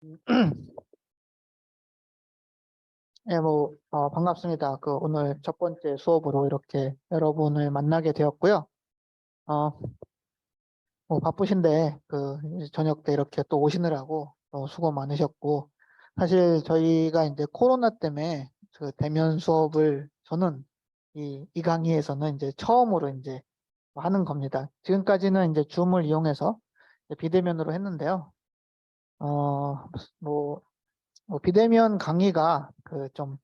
예, 반갑습니다. 오늘 첫 번째 수업으로 이렇게 여러분을 만나게 되었고요. 어, 바쁘신데, 이제 저녁 때 이렇게 또 오시느라고 수고 많으셨고, 사실 저희가 이제 코로나 때문에 대면 수업을 저는 이 강의에서는 이제 처음으로 이제 하는 겁니다. 지금까지는 이제 줌을 이용해서 이제 비대면으로 했는데요. 어, 뭐, 비대면 강의가 좀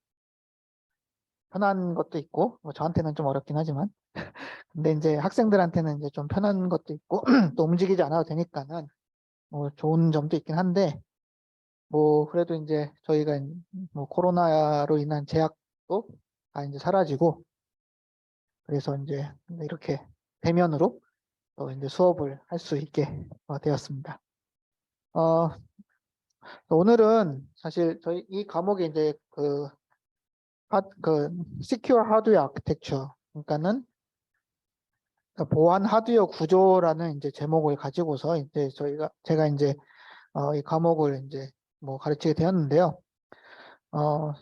편한 것도 있고, 저한테는 좀 어렵긴 하지만, 근데 이제 학생들한테는 이제 좀 편한 것도 있고, 또 움직이지 않아도 되니까는, 좋은 점도 있긴 한데, 그래도 이제 저희가 코로나로 인한 제약도 다 이제 사라지고, 그래서 이제 이렇게 대면으로 또 이제 수업을 할 수 있게 되었습니다. 어, 오늘은 사실 저희 이 과목이 이제 Secure Hardware Architecture, 그러니까는 보안 하드웨어 구조라는 이제 제목을 가지고서 이제 제가 이제 이 과목을 이제 가르치게 되었는데요.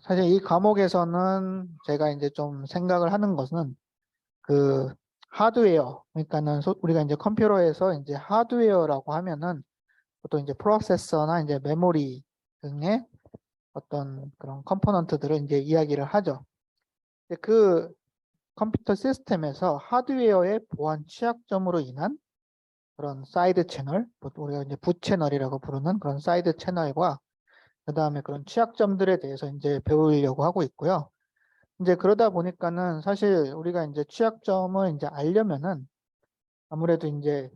사실 이 과목에서는 제가 이제 좀 생각을 하는 것은 하드웨어, 그러니까는 우리가 이제 컴퓨터에서 이제 하드웨어라고 하면은 보통 이제 프로세서나 이제 메모리 등의 어떤 그런 컴포넌트들을 이제 이야기를 하죠. 근데 컴퓨터 시스템에서 하드웨어의 보안 취약점으로 인한 그런 사이드 채널, 우리가 이제 부채널이라고 부르는 그런 사이드 채널과 그 다음에 그런 취약점들에 대해서 이제 배우려고 하고 있고요. 이제 그러다 보니까는 사실 우리가 이제 취약점을 이제 알려면은 아무래도 이제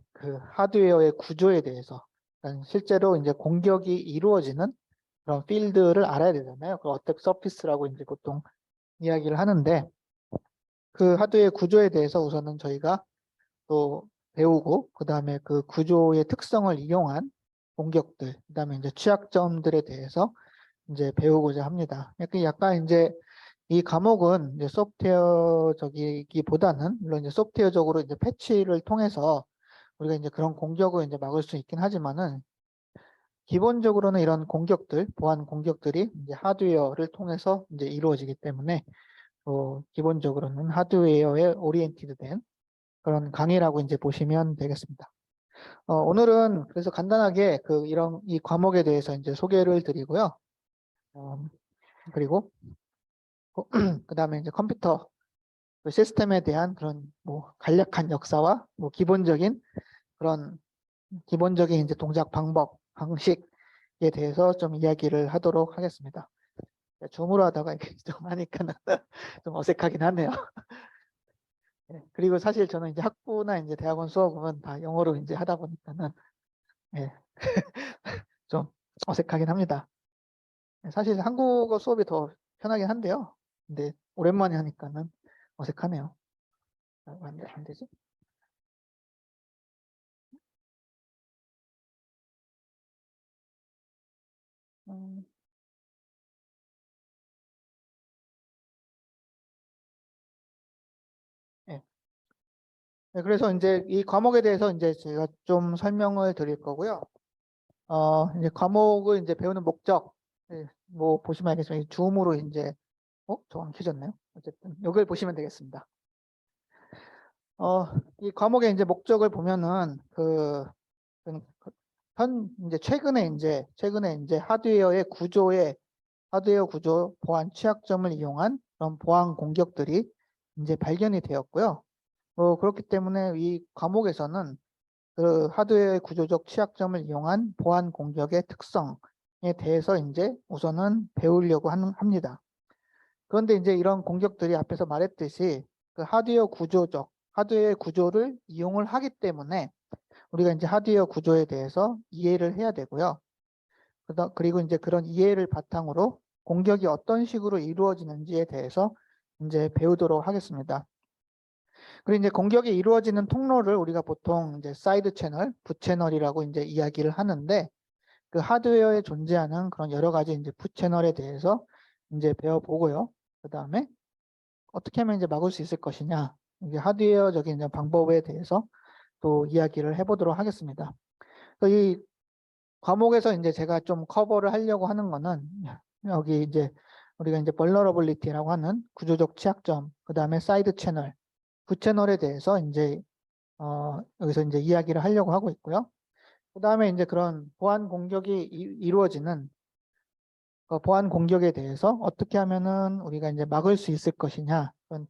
하드웨어의 구조에 대해서, 그러니까 실제로 이제 공격이 이루어지는 그런 필드를 알아야 되잖아요. 그 어택 서피스라고 이제 보통 이야기를 하는데, 그 하드웨어 구조에 대해서 우선은 저희가 또 배우고, 그 다음에 그 구조의 특성을 이용한 공격들, 그 다음에 이제 취약점들에 대해서 이제 배우고자 합니다. 약간 이제 이 과목은 이제 소프트웨어적이기보다는, 물론 이제 소프트웨어적으로 이제 패치를 통해서 우리가 이제 그런 공격을 이제 막을 수 있긴 하지만은, 기본적으로는 이런 공격들, 보안 공격들이 이제 하드웨어를 통해서 이제 이루어지기 때문에, 기본적으로는 하드웨어에 오리엔티드 된 그런 강의라고 이제 보시면 되겠습니다. 오늘은 그래서 간단하게 이런 이 과목에 대해서 이제 소개를 드리고요. 그리고 그 다음에 이제 컴퓨터 시스템에 대한 그런 간략한 역사와 그런 기본적인 이제 동작 방법, 방식에 대해서 좀 이야기를 하도록 하겠습니다. 줌으로 하다가 이렇게 좀 하니까는 좀 어색하긴 하네요. 예, 그리고 사실 저는 이제 학부나 이제 대학원 수업은 다 영어로 이제 하다 보니까는, 예, 좀 어색하긴 합니다. 예, 사실 한국어 수업이 더 편하긴 한데요. 근데 오랜만에 하니까는 어색하네요. 안 되지? 음, 예. 네, 그래서 이제 이 과목에 대해서 이제 제가 좀 설명을 드릴 거고요. 이제 과목을 이제 배우는 목적, 예, 보시면 알겠지만, 이 줌으로 이제, 저안 켜졌네요. 어쨌든, 여기를 보시면 되겠습니다. 이 과목의 이제 목적을 보면은, 이제 최근에 이제 하드웨어 구조 보안 취약점을 이용한 그런 보안 공격들이 이제 발견이 되었고요. 그렇기 때문에 이 과목에서는 하드웨어의 구조적 취약점을 이용한 보안 공격의 특성에 대해서 이제 우선은 배우려고 합니다. 그런데 이제 이런 공격들이 앞에서 말했듯이 하드웨어 구조를 이용을 하기 때문에 우리가 이제 하드웨어 구조에 대해서 이해를 해야 되고요. 그리고 이제 그런 이해를 바탕으로 공격이 어떤 식으로 이루어지는지에 대해서 이제 배우도록 하겠습니다. 그리고 이제 공격이 이루어지는 통로를 우리가 보통 이제 사이드 채널, 부채널이라고 이제 이야기를 하는데, 그 하드웨어에 존재하는 그런 여러 가지 이제 부채널에 대해서 이제 배워보고요. 그 다음에 어떻게 하면 이제 막을 수 있을 것이냐, 이게 하드웨어적인 이제 방법에 대해서 또 이야기를 해보도록 하겠습니다. 과목에서 이제 제가 좀 커버를 하려고 하는 거는 여기 이제 우리가 이제 vulnerability라고 하는 구조적 취약점, 그 다음에 사이드 채널, 그 채널에 대해서 이제 여기서 이제 이야기를 하려고 하고 있고요. 그 다음에 이제 그런 보안 공격이 이루어지는 그 보안 공격에 대해서 어떻게 하면은 우리가 이제 막을 수 있을 것이냐, 그런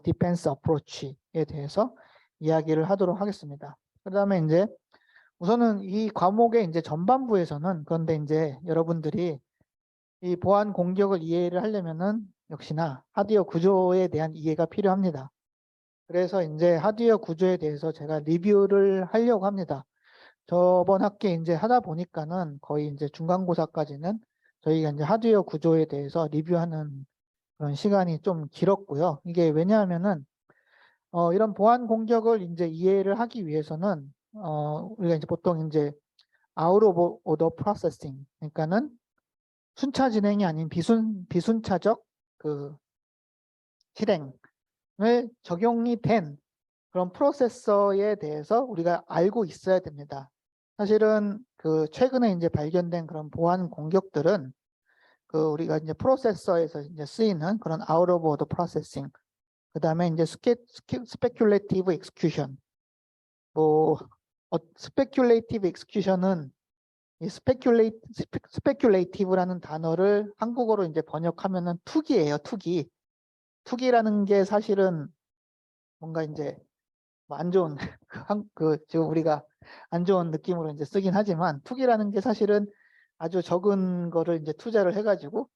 디펜스 어프로치에 대해서 이야기를 하도록 하겠습니다. 그 다음에 이제 우선은 이 과목의 이제 전반부에서는 그런데 이제 여러분들이 이 보안 공격을 이해를 하려면은 역시나 하드웨어 구조에 대한 이해가 필요합니다. 그래서 이제 하드웨어 구조에 대해서 제가 리뷰를 하려고 합니다. 저번 학기에 이제 하다 보니까는 거의 이제 중간고사까지는 저희가 이제 하드웨어 구조에 대해서 리뷰하는 그런 시간이 좀 길었고요. 이게 왜냐하면은 이런 보안 공격을 이제 이해를 하기 위해서는 우리가 이제 보통 이제 out of order processing, 그러니까는 순차 진행이 아닌 비순차적 그 실행을 적용이 된 그런 프로세서에 대해서 우리가 알고 있어야 됩니다. 사실은 그 최근에 이제 발견된 그런 보안 공격들은 그 우리가 이제 프로세서에서 이제 쓰이는 그런 out of order processing, 그 다음에 이제 speculative execution, 뭐 speculative execution은 이 speculative라는 단어를 한국어로 이제 번역하면은 투기예요, 투기. 투기라는 게 사실은 뭔가 이제 뭐 안 좋은 지금 우리가 안 좋은 느낌으로 이제 쓰긴 하지만 투기라는 게 사실은 아주 적은 거를 이제 투자를 해가지고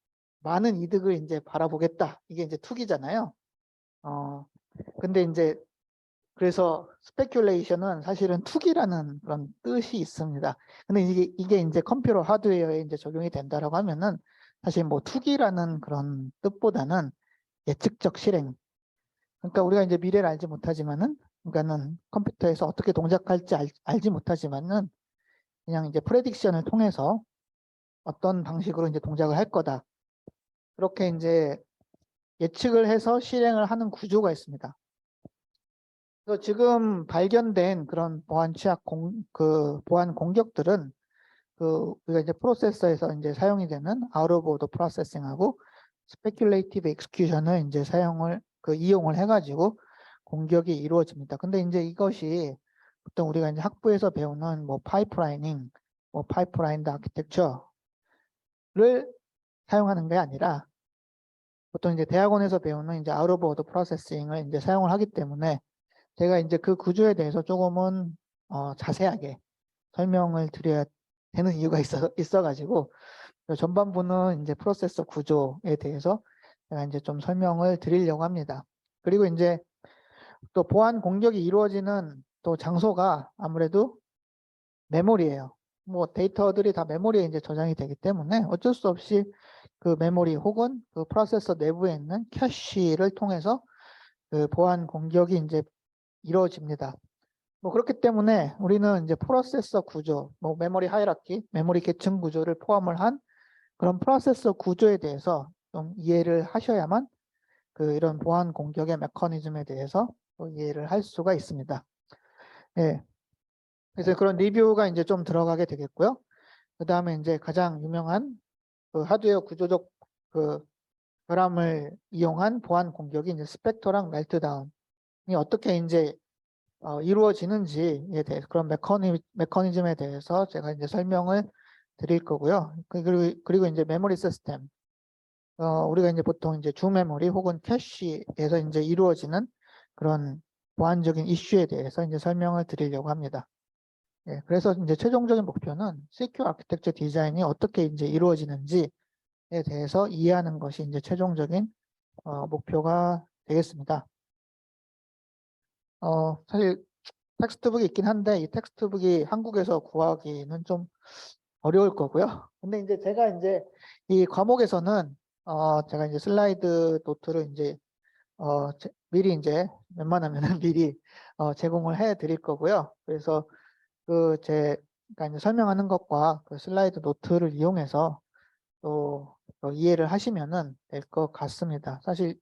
많은 이득을 이제 바라보겠다. 이게 이제 투기잖아요. 근데 이제 그래서 스페큘레이션은 사실은 투기라는 그런 뜻이 있습니다. 근데 이게 이제 컴퓨터 하드웨어에 이제 적용이 된다라고 하면은 사실 뭐 투기라는 그런 뜻보다는 예측적 실행. 그러니까 우리가 이제 미래를 알지 못하지만은, 그러니까는 컴퓨터에서 어떻게 동작할지 알지 못하지만은 그냥 이제 프레딕션을 통해서 어떤 방식으로 이제 동작을 할 거다. 그렇게 이제 예측을 해서 실행을 하는 구조가 있습니다. 그래서 지금 발견된 그런 보안 공격들은 우리가 이제 프로세서에서 이제 사용이 되는 out of order processing하고 speculative execution을 이제 이용을 해가지고 공격이 이루어집니다. 근데 이제 이것이 보통 우리가 이제 학부에서 배우는 뭐 파이프라이닝, 뭐 파이프라인드 아키텍처를 사용하는 게 아니라 보통 이제 대학원에서 배우는 이제 out of order processing을 이제 사용을 하기 때문에 제가 이제 그 구조에 대해서 조금은 자세하게 설명을 드려야 되는 이유가 있어가지고 전반부는 이제 프로세서 구조에 대해서 제가 이제 좀 설명을 드리려고 합니다. 그리고 이제 또 보안 공격이 이루어지는 또 장소가 아무래도 메모리예요. 뭐 데이터들이 다 메모리에 이제 저장이 되기 때문에 어쩔 수 없이 그 메모리 혹은 그 프로세서 내부에 있는 캐시를 통해서 그 보안 공격이 이제 이루어집니다. 뭐 그렇기 때문에 우리는 이제 프로세서 구조, 뭐 메모리 하이라키, 메모리 계층 구조를 포함을 한 그런 프로세서 구조에 대해서 좀 이해를 하셔야만 이런 보안 공격의 메커니즘에 대해서 또 이해를 할 수가 있습니다. 예. 그래서 그런 리뷰가 이제 좀 들어가게 되겠고요. 그 다음에 이제 가장 유명한 그 하드웨어 구조적 그 결함을 이용한 보안 공격이 이제 스펙터랑 멜트다운이 어떻게 이제 이루어지는지에 대해서 그런 메커니즘에 대해서 제가 이제 설명을 드릴 거고요. 그리고 이제 메모리 시스템. 우리가 이제 보통 이제 주 메모리 혹은 캐시에서 이제 이루어지는 그런 보안적인 이슈에 대해서 이제 설명을 드리려고 합니다. 예, 그래서 이제 최종적인 목표는 시큐어 아키텍처 디자인이 어떻게 이제 이루어지는지에 대해서 이해하는 것이 이제 최종적인 목표가 되겠습니다. 사실 텍스트북이 있긴 한데 이 텍스트북이 한국에서 구하기는 좀 어려울 거고요. 근데 이제 제가 이제 이 과목에서는 제가 이제 슬라이드 노트를 이제 미리 이제 웬만하면은 미리 제공을 해 드릴 거고요. 그래서 제가 이제 설명하는 것과 그 슬라이드 노트를 이용해서 또 이해를 하시면은 될 것 같습니다. 사실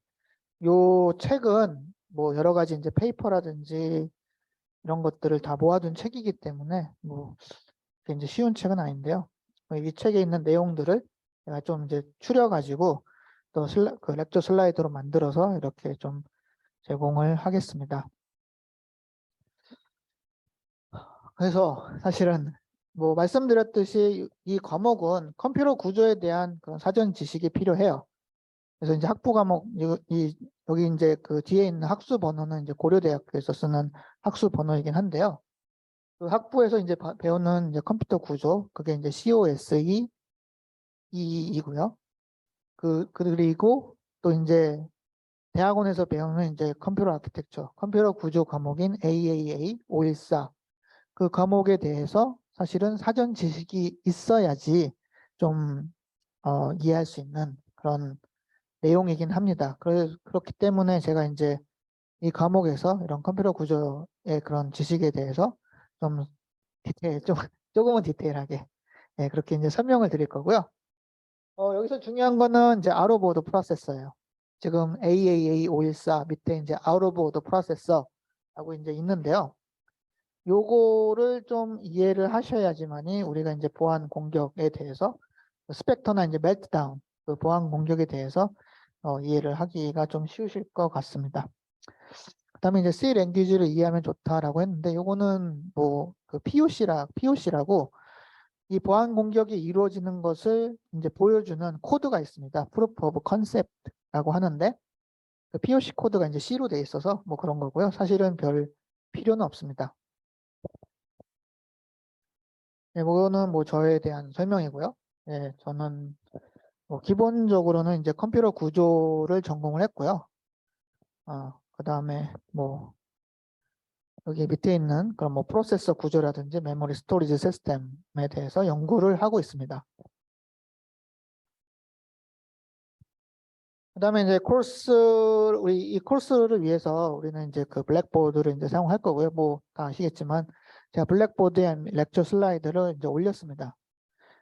요 책은 뭐 여러 가지 이제 페이퍼라든지 이런 것들을 다 모아둔 책이기 때문에 뭐 그게 이제 쉬운 책은 아닌데요. 이 책에 있는 내용들을 제가 좀 이제 추려가지고 또 그 렉처 슬라이드로 만들어서 이렇게 좀 제공을 하겠습니다. 그래서 사실은 뭐 말씀드렸듯이 이 과목은 컴퓨터 구조에 대한 그런 사전 지식이 필요해요. 그래서 이제 학부 과목 여기 이제 그 뒤에 있는 학수 번호는 이제 고려대학교에서 쓰는 학수 번호이긴 한데요. 그 학부에서 이제 배우는 이제 컴퓨터 구조 그게 이제 COSE이고요. 그리고 또 이제 대학원에서 배우는 이제 컴퓨터 아키텍처, 컴퓨터 구조 과목인 AAA 514 그 과목에 대해서 사실은 사전 지식이 있어야지 좀 이해할 수 있는 그런 내용이긴 합니다. 그렇기 때문에 제가 이제 이 과목에서 이런 컴퓨터 구조의 그런 지식에 대해서 좀 조금은 디테일하게 그렇게 이제 설명을 드릴 거고요. 여기서 중요한 거는 이제 아웃 오브 오더 프로세서예요. 지금 AAA 514 밑에 이제 아웃 오브 오더 프로세서라고 이제 있는데요. 요거를 좀 이해를 하셔야지만이 우리가 이제 보안 공격에 대해서 스펙터나 이제 멜트다운 그 보안 공격에 대해서 이해를 하기가 좀 쉬우실 것 같습니다. 그다음에 이제 C 랭귀지를 이해하면 좋다라고 했는데 요거는 뭐 그 POC라고 이 보안 공격이 이루어지는 것을 이제 보여주는 코드가 있습니다. Proof of Concept라고 하는데 그 POC 코드가 이제 C로 돼 있어서 뭐 그런 거고요. 사실은 별 필요는 없습니다. 네, 그거는 뭐 저에 대한 설명이고요. 예, 저는 뭐 기본적으로는 이제 컴퓨터 구조를 전공을 했고요. 그 다음에 뭐 여기 밑에 있는 그런 뭐 프로세서 구조라든지 메모리 스토리지 시스템에 대해서 연구를 하고 있습니다. 그 다음에 이제 우리 이 코र्스를 위해서 우리는 이제 그 블랙보드를 이제 사용할 거고요. 뭐 다 아시겠지만 제가 블랙보드에 렉처 슬라이드를 이제 올렸습니다.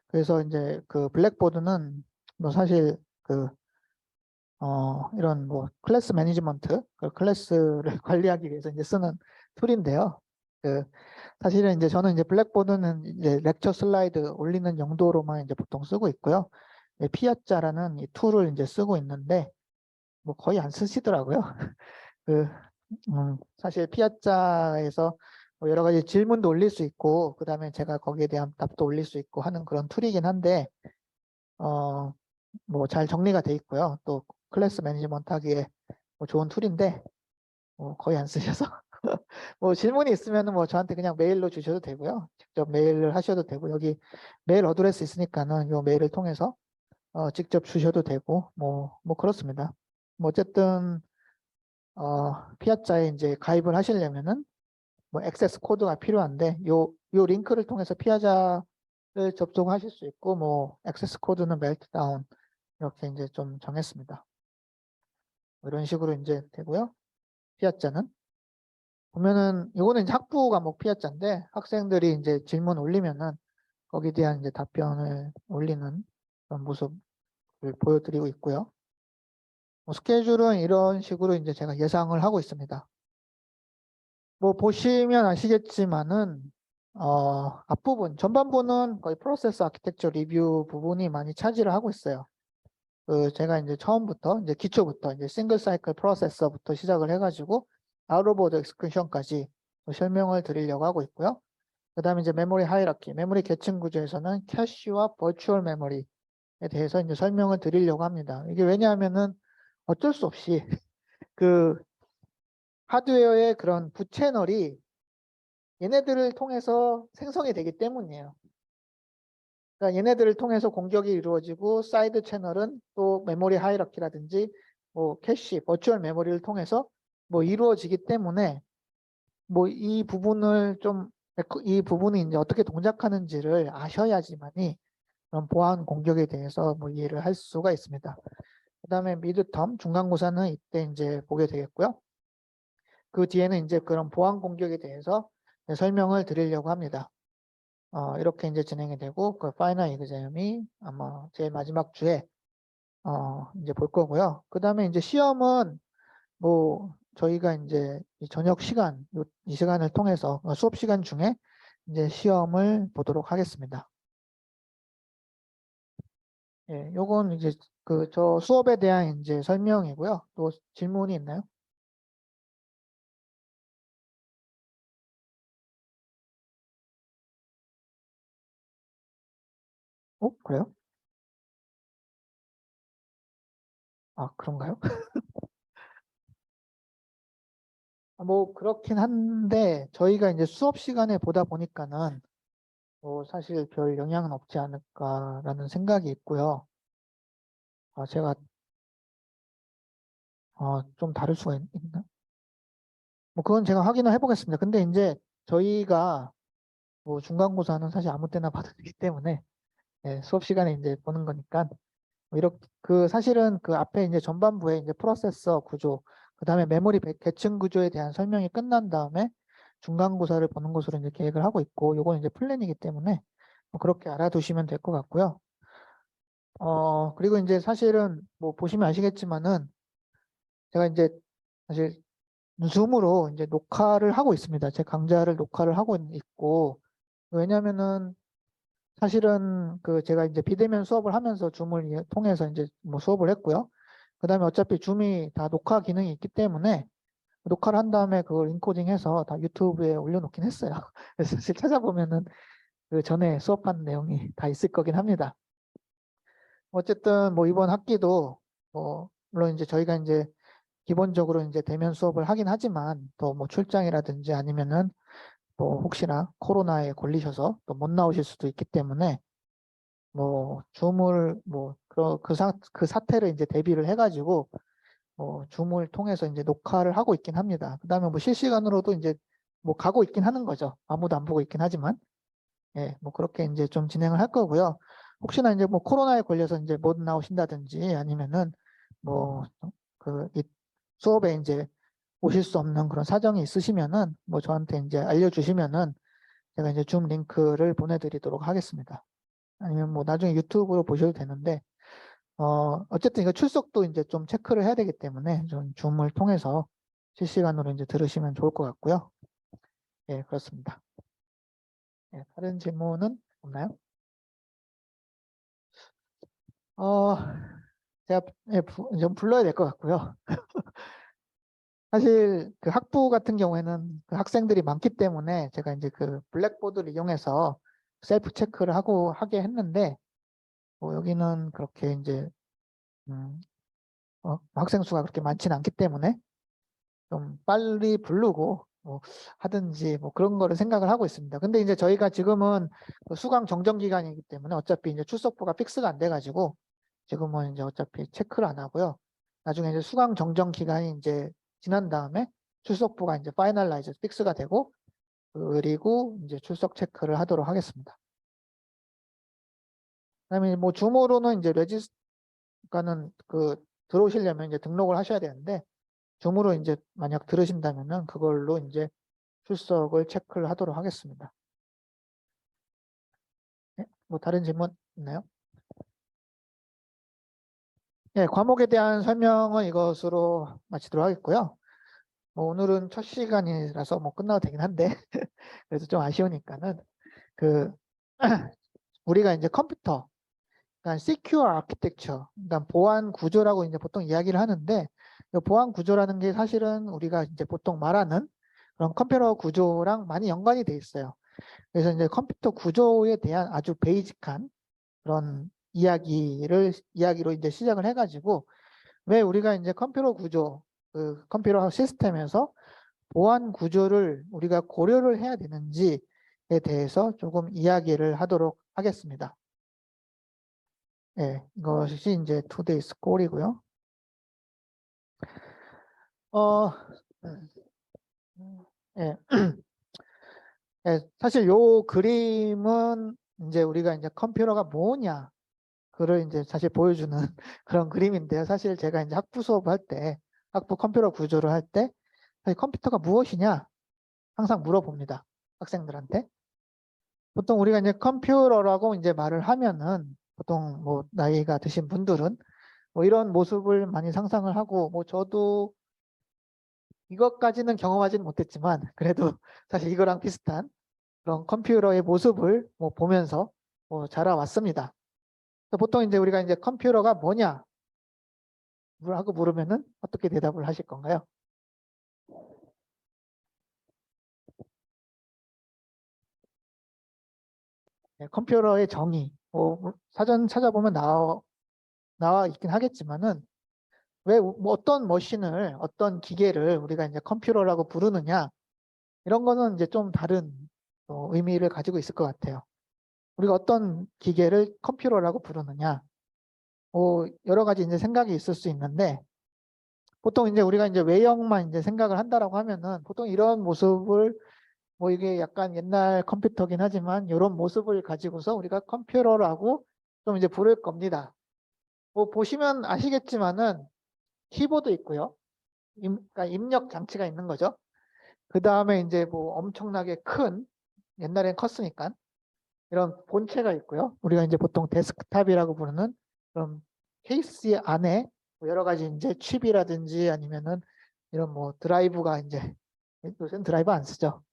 그래서 이제 그 블랙보드는 뭐 사실 그 이런 뭐 클래스 매니지먼트, 그 클래스를 관리하기 위해서 이제 쓰는 툴인데요. 그 사실은 이제 저는 이제 블랙보드는 이제 렉처 슬라이드 올리는 용도로만 이제 보통 쓰고 있고요. 피아자라는 이 툴을 이제 쓰고 있는데 뭐 거의 안 쓰시더라고요. 그 사실 피아자에서 뭐 여러 가지 질문도 올릴 수 있고 그다음에 제가 거기에 대한 답도 올릴 수 있고 하는 그런 툴이긴 한데 뭐 잘 정리가 돼 있고요. 또 클래스 매니지먼트 하기에 뭐 좋은 툴인데 거의 안 쓰셔서 뭐 질문이 있으면 뭐 저한테 그냥 메일로 주셔도 되고요. 직접 메일을 하셔도 되고 여기 메일 어드레스 있으니까는 요 메일을 통해서 직접 주셔도 되고 뭐 그렇습니다. 뭐 어쨌든 피아자에 이제 가입을 하시려면은 뭐 액세스 코드가 필요한데 요 링크를 통해서 피아자를 접속하실 수 있고 뭐 액세스 코드는 멜트다운 이렇게 이제 좀 정했습니다. 뭐 이런 식으로 이제 되고요. 피아자는 보면은 이거는 이제 학부 과목 피아자인데 학생들이 이제 질문 올리면은 거기에 대한 이제 답변을 올리는 그런 모습을 보여드리고 있고요. 뭐 스케줄은 이런 식으로 이제 제가 예상을 하고 있습니다. 뭐 보시면 아시겠지만은 앞부분 전반부는 거의 프로세스 아키텍처 리뷰 부분이 많이 차지를 하고 있어요. 그 제가 이제 처음부터 이제 기초부터 이제 싱글 사이클 프로세서부터 시작을 해가지고 아웃 오브 오더 엑스큐션까지 설명을 드리려고 하고 있고요. 그 다음에 이제 메모리 하이라키, 메모리 계층 구조에서는 캐시와 버추얼 메모리에 대해서 이제 설명을 드리려고 합니다. 이게 왜냐하면은 어쩔 수 없이 그 하드웨어의 그런 부채널이 얘네들을 통해서 생성이 되기 때문이에요. 그러니까 얘네들을 통해서 공격이 이루어지고 사이드 채널은 또 메모리 하이라키라든지 뭐 캐시, 버추얼 메모리를 통해서 뭐 이루어지기 때문에 뭐 이 부분을 이 부분이 이제 어떻게 동작하는지를 아셔야지만이 그런 보안 공격에 대해서 뭐 이해를 할 수가 있습니다. 그 다음에 미드텀, 중간고사는 이때 이제 보게 되겠고요. 그 뒤에는 이제 그런 보안 공격에 대해서 설명을 드리려고 합니다. 이렇게 이제 진행이 되고 그 파이널 에그잼이 아마 제일 마지막 주에 이제 볼 거고요. 그 다음에 이제 시험은 뭐 저희가 이제 이 저녁 시간 이 시간을 통해서 수업 시간 중에 이제 시험을 보도록 하겠습니다. 예, 요건 이제 저 수업에 대한 이제 설명이고요. 또 질문이 있나요? 그래요? 아, 그런가요? 뭐 그렇긴 한데 저희가 이제 수업 시간에 보다 보니까는 뭐 사실 별 영향은 없지 않을까라는 생각이 있고요. 제가 좀 다를 수가 있나? 뭐 그건 제가 확인을 해보겠습니다. 근데 이제 저희가 뭐 중간고사는 사실 아무 때나 봐도 되기 때문에 예, 수업 시간에 이제 보는 거니까 뭐 이렇게 사실은 그 앞에 이제 전반부에 이제 프로세서 구조, 그다음에 메모리 계층 구조에 대한 설명이 끝난 다음에 중간고사를 보는 것으로 이제 계획을 하고 있고, 요건 이제 플랜이기 때문에 뭐 그렇게 알아두시면 될 것 같고요. 그리고 이제 사실은 뭐 보시면 아시겠지만은 제가 이제 사실 줌으로 이제 녹화를 하고 있습니다. 제 강좌를 녹화를 하고 있고, 왜냐면은 사실은 제가 이제 비대면 수업을 하면서 줌을 통해서 이제 뭐 수업을 했고요. 그 다음에 어차피 줌이 다 녹화 기능이 있기 때문에 녹화를 한 다음에 그걸 인코딩해서 다 유튜브에 올려놓긴 했어요. 그래서 사실 찾아보면은 그 전에 수업한 내용이 다 있을 거긴 합니다. 어쨌든 뭐 이번 학기도 뭐 물론 이제 저희가 이제 기본적으로 이제 대면 수업을 하긴 하지만 또 뭐 출장이라든지 아니면은 뭐 혹시나 코로나에 걸리셔서 또 못 나오실 수도 있기 때문에 뭐 줌을 뭐 그 사태를 이제 대비를 해가지고 뭐 줌을 통해서 이제 녹화를 하고 있긴 합니다. 그다음에 뭐 실시간으로도 이제 뭐 가고 있긴 하는 거죠. 아무도 안 보고 있긴 하지만 예, 뭐 그렇게 이제 좀 진행을 할 거고요. 혹시나 이제 뭐 코로나에 걸려서 이제 못 나오신다든지 아니면은 뭐이 수업에 이제 오실 수 없는 그런 사정이 있으시면은 뭐 저한테 이제 알려주시면은 제가 이제 줌 링크를 보내드리도록 하겠습니다. 아니면 뭐 나중에 유튜브로 보셔도 되는데 어쨌든 이거 출석도 이제 좀 체크를 해야 되기 때문에 좀 줌을 통해서 실시간으로 이제 들으시면 좋을 것 같고요. 예, 그렇습니다. 예, 다른 질문은 없나요? 어, 제가 예, 좀 불러야 될 것 같고요. 사실 그 학부 같은 경우에는 그 학생들이 많기 때문에 제가 이제 그 블랙보드를 이용해서 셀프 체크를 하게 했는데 뭐 여기는 그렇게 이제 음, 학생 수가 그렇게 많지는 않기 때문에 좀 빨리 부르고 뭐 하든지 뭐 그런 거를 생각을 하고 있습니다. 근데 이제 저희가 지금은 그 수강 정정 기간이기 때문에 어차피 이제 출석부가 픽스가 안 돼가지고 지금은 이제 어차피 체크를 안 하고요. 나중에 이제 수강 정정 기간이 이제 지난 다음에 출석부가 이제 파이널라이즈 픽스가 되고 그리고 이제 출석 체크를 하도록 하겠습니다. 그다음에 뭐 줌으로는 이제 레지스가는 들어오시려면 이제 등록을 하셔야 되는데 줌으로 이제 만약 들으신다면은 그걸로 이제 출석을 체크를 하도록 하겠습니다. 네? 뭐 다른 질문 있나요? 네, 과목에 대한 설명은 이것으로 마치도록 하겠고요. 뭐 오늘은 첫 시간이라서 뭐 끝나도 되긴 한데 그래서 좀 아쉬우니까는 그 우리가 이제 컴퓨터, 그러니까 Secure Architecture, 그러니까 보안 구조라고 이제 보통 이야기를 하는데 이 보안 구조라는 게 사실은 우리가 이제 보통 말하는 그런 컴퓨터 구조랑 많이 연관이 돼 있어요. 그래서 이제 컴퓨터 구조에 대한 아주 베이직한 그런 이야기로 이제 시작을 해가지고 왜 우리가 이제 컴퓨터 구조, 그 컴퓨터 시스템에서 보안 구조를 우리가 고려를 해야 되는지에 대해서 조금 이야기를 하도록 하겠습니다. 예, 이것이 이제 today's goal이고요. 어, 예, 예, 사실 요 그림은 이제 우리가 이제 컴퓨터가 뭐냐, 그를 이제 사실 보여주는 그런 그림인데요. 사실 제가 이제 학부 수업 할 때, 학부 컴퓨터 구조를 할 때, 사실 컴퓨터가 무엇이냐 항상 물어봅니다. 학생들한테. 보통 우리가 이제 컴퓨터라고 이제 말을 하면은 보통 뭐 나이가 드신 분들은 뭐 이런 모습을 많이 상상을 하고 뭐 저도 이것까지는 경험하지는 못했지만 그래도 사실 이거랑 비슷한 그런 컴퓨터의 모습을 뭐 보면서 뭐 자라왔습니다. 보통 이제 우리가 이제 컴퓨터가 뭐냐 하고 물으면은 어떻게 대답을 하실 건가요? 네, 컴퓨터의 정의, 뭐 사전 찾아보면 나와 있긴 하겠지만은 뭐 어떤 머신을 어떤 기계를 우리가 이제 컴퓨터라고 부르느냐 이런 거는 이제 좀 다른 의미를 가지고 있을 것 같아요. 우리가 어떤 기계를 컴퓨터라고 부르느냐, 여러 가지 이제 생각이 있을 수 있는데 보통 이제 우리가 이제 외형만 이제 생각을 한다라고 하면은 보통 이런 모습을 뭐 이게 약간 옛날 컴퓨터긴 하지만 이런 모습을 가지고서 우리가 컴퓨터라고 좀 이제 부를 겁니다. 뭐 보시면 아시겠지만은 키보드 있고요. 그러니까 입력 장치가 있는 거죠. 그 다음에 이제 뭐 엄청나게 큰 옛날엔 컸으니까 이런 본체가 있고요. 우리가 이제 보통 데스크탑이라고 부르는 그런 케이스 안에 뭐 여러 가지 이제 칩이라든지 아니면은 이런 뭐 드라이브가 이제 요새는 드라이브 안 쓰죠.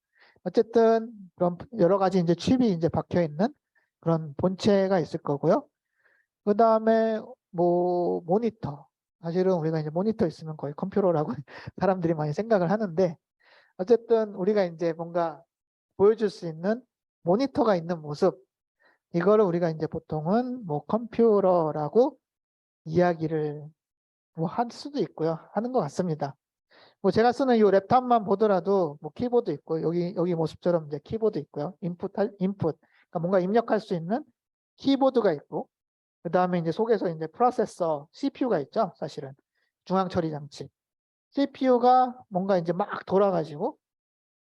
어쨌든 그런 여러 가지 이제 칩이 이제 박혀 있는 그런 본체가 있을 거고요. 그 다음에 뭐 모니터. 사실은 우리가 이제 모니터 있으면 거의 컴퓨터라고 사람들이 많이 생각을 하는데 어쨌든 우리가 이제 뭔가 보여줄 수 있는 모니터가 있는 모습. 이거를 우리가 이제 보통은 뭐 컴퓨터라고 이야기를 뭐 할 수도 있고요. 하는 것 같습니다. 뭐 제가 쓰는 이 랩탑만 보더라도 뭐 키보드 있고 여기 모습처럼 이제 키보드 있고요. 인풋. 그러니까 뭔가 입력할 수 있는 키보드가 있고 그 다음에 이제 속에서 이제 프로세서 CPU가 있죠. 사실은 중앙 처리 장치. CPU가 뭔가 이제 막 돌아가지고